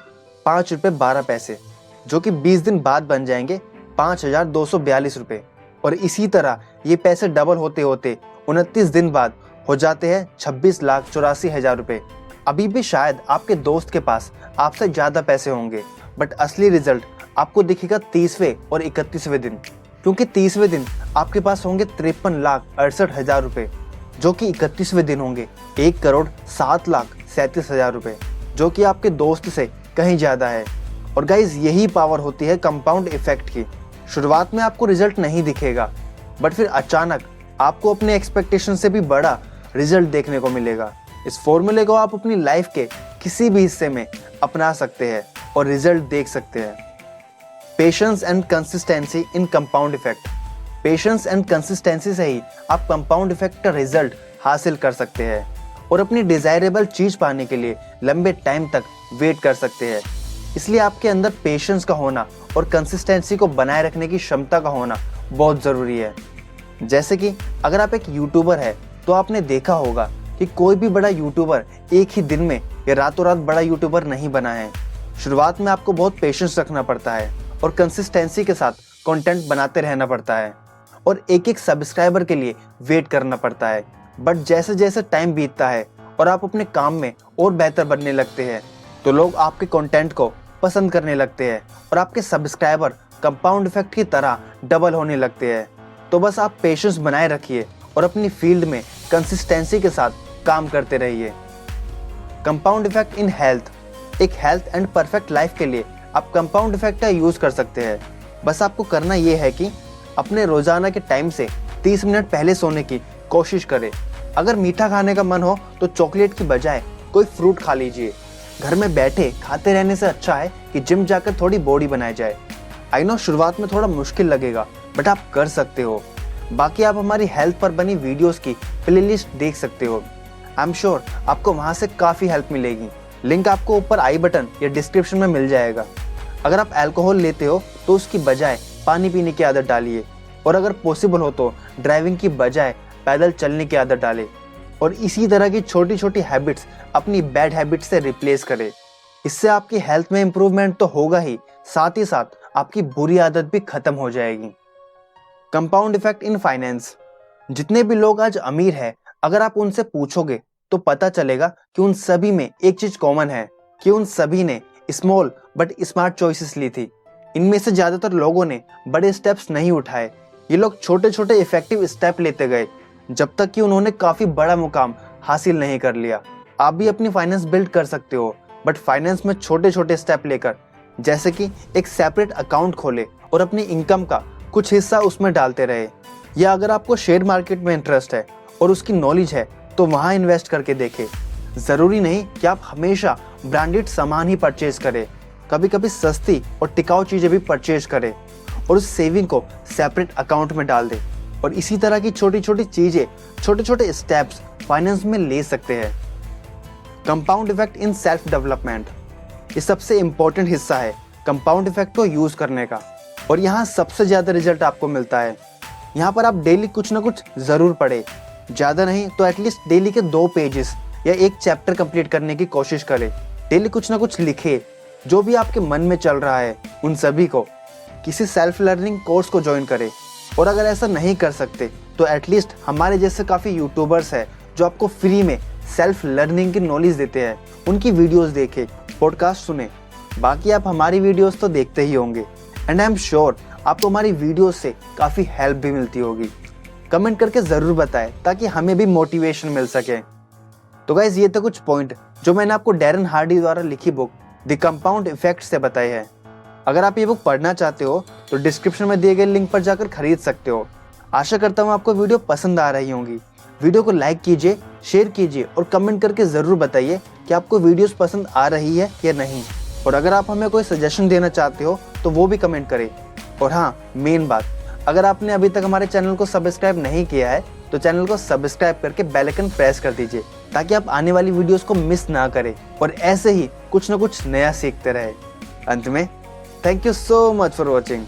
5 रुपए 12 पैसे, जो कि 20 दिन बाद बन जाएंगे 5,242 रुपए। और इसी तरह ये पैसे डबल होते होते 29 दिन बाद हो जाते हैं 26,84,000 रुपए। अभी भी शायद आपके दोस्त के पास आपसे ज्यादा पैसे होंगे, बट असली रिजल्ट आपको दिखेगा 30वें और 31वें दिन, क्योंकि 30वें दिन आपके पास होंगे 53,68,000 रुपए, जो कि 31वें दिन होंगे 1,07,37,000 रुपए, जो कि आपके दोस्त से कहीं ज्यादा है। और गाइज यही पावर होती है कंपाउंड इफेक्ट की। शुरुआत में आपको रिजल्ट नहीं दिखेगा, बट फिर अचानक आपको अपने एक्सपेक्टेशन से भी बड़ा रिजल्ट देखने को मिलेगा। इस फॉर्मूले को आप अपनी लाइफ के किसी भी हिस्से में अपना सकते हैं और रिजल्ट देख सकते हैं। Patience and consistency in compound effect. Patience and consistency से ही आप कंपाउंड इफेक्ट का रिजल्ट हासिल कर सकते हैं और अपनी डिजायरेबल चीज पाने के लिए लंबे टाइम तक वेट कर सकते हैं। इसलिए आपके अंदर पेशेंस का होना और कंसिस्टेंसी को बनाए रखने की क्षमता का होना बहुत जरूरी है। जैसे कि अगर आप एक यूट्यूबर है तो आपने देखा होगा कि कोई भी बड़ा यूट्यूबर एक ही दिन में या रातों रात बड़ा यूट्यूबर नहीं बना है। शुरुआत में आपको बहुत पेशेंस रखना पड़ता है और कंसिस्टेंसी के साथ कंटेंट बनाते रहना पड़ता है और एक एक सब्सक्राइबर के लिए वेट करना पड़ता है। बट जैसे जैसे टाइम बीतता है और आप अपने काम में और बेहतर बनने लगते हैं तो लोग आपके कंटेंट को पसंद करने लगते हैं और आपके सब्सक्राइबर कंपाउंड इफेक्ट की तरह डबल होने लगते हैं। तो बस आप पेशेंस बनाए रखिए और अपनी फील्ड में कंसिस्टेंसी के साथ काम करते रहिए। Compound effect in health. एक हेल्थ एंड परफेक्ट लाइफ के लिए आप कंपाउंड इफेक्ट का यूज कर सकते हैं। बस आपको करना यह है कि अपने रोजाना के टाइम से 30 मिनट पहले सोने की कोशिश करें। अगर मीठा खाने का मन हो तो चॉकलेट की बजाय कोई फ्रूट खा लीजिए। घर में बैठे खाते रहने से अच्छा है कि जिम जाकर थोड़ी बॉडी बनाई जाए। आई नो शुरुआत में थोड़ा मुश्किल लगेगा, बट आप कर सकते हो। बाकी आप हमारी हेल्थ पर बनी वीडियोस की प्लेलिस्ट देख सकते हो। आई एम श्योर आपको वहां से काफी हेल्प मिलेगी। लिंक आपको ऊपर आई बटन या डिस्क्रिप्शन में मिल जाएगा। अगर आप अल्कोहल लेते हो तो उसकी बजाय पानी पीने की आदत डालिए और अगर पॉसिबल हो तो ड्राइविंग की बजाय पैदल चलने की आदत डालें और इसी तरह की छोटी छोटी हैबिट्स अपनी बैड हैबिट्स से रिप्लेस करें। इससे आपकी हेल्थ में इंप्रूवमेंट तो होगा ही, साथ ही साथ आपकी बुरी आदत भी खत्म हो जाएगी। Compound effect in finance. जितने भी लोग आज अमीर हैं, अगर आप उनसे पूछोगे तो पता चलेगा कि उन सभी में एक चीज कॉमन है कि उन सभी ने स्मॉल बट स्मार्ट चॉइसेस ली थी। इनमें से ज्यादातर लोगों ने बड़े स्टेप्स नहीं उठाए। ये लोग छोटे छोटे इफेक्टिव स्टेप लेते गए जब तक कि उन्होंने काफी बड़ा मुकाम हासिल नहीं कर लिया। आप भी अपनी फाइनेंस बिल्ड कर सकते हो, बट फाइनेंस में छोटे छोटे स्टेप लेकर, जैसे कि एक सेपरेट अकाउंट खोले और अपनी इनकम का कुछ हिस्सा उसमें डालते रहे। या अगर आपको शेयर मार्केट में इंटरेस्ट है और उसकी नॉलेज है तो वहां इन्वेस्ट करके देखें। जरूरी नहीं कि आप हमेशा ब्रांडेड सामान ही परचेज करें, कभी कभी सस्ती और टिकाऊ चीजें भी परचेज करें और उस सेविंग को सेपरेट अकाउंट में डाल दें। और इसी तरह की छोटी छोटी चीजें, छोटे छोटे स्टेप्स फाइनेंस में ले सकते हैं। Compound effect in self development. ये सबसे इंपॉर्टेंट हिस्सा है कंपाउंड इफेक्ट को यूज करने का और यहाँ सबसे ज्यादा रिजल्ट आपको मिलता है। यहाँ पर आप डेली कुछ ना कुछ जरूर पढ़े, ज्यादा नहीं तो एटलीस्ट डेली के 2 पेजेस या एक चैप्टर कंप्लीट करने की कोशिश करें। डेली कुछ ना कुछ लिखे, जो भी आपके मन में चल रहा है उन सभी को। किसी सेल्फ लर्निंग कोर्स को ज्वाइन करें, और अगर ऐसा नहीं कर सकते तो एटलीस्ट हमारे जैसे काफ़ी यूट्यूबर्स हैं जो आपको फ्री में सेल्फ लर्निंग की नॉलेज देते हैं, उनकी वीडियोस देखें, पॉडकास्ट सुने। बाकी आप हमारी वीडियोस तो देखते ही होंगे, एंड आई एम श्योर आपको हमारी वीडियोस से काफ़ी हेल्प भी मिलती होगी। कमेंट करके ज़रूर बताएं ताकि हमें भी मोटिवेशन मिल सके। तो गाइज, ये तो कुछ पॉइंट जो मैंने आपको डैरन हार्डी द्वारा लिखी बुक द कंपाउंड इफेक्ट से बताए हैं। अगर आप ये बुक पढ़ना चाहते हो तो डिस्क्रिप्शन में दिए गए लिंक पर जाकर खरीद सकते हो। आशा करता हूँ आपको वीडियो पसंद आ रही होंगी। वीडियो को लाइक कीजिए, शेयर कीजिए और कमेंट करके ज़रूर बताइए कि आपको वीडियोस पसंद आ रही है या नहीं। और अगर आप हमें कोई सजेशन देना चाहते हो तो वो भी कमेंट करें। और हाँ, मेन बात, अगर आपने अभी तक हमारे चैनल को सब्सक्राइब नहीं किया है तो चैनल को सब्सक्राइब करके बेल आइकन प्रेस कर दीजिए, ताकि आप आने वाली वीडियोस को मिस ना करें और ऐसे ही कुछ ना कुछ नया सीखते रहे। अंत में, thank you so much for watching.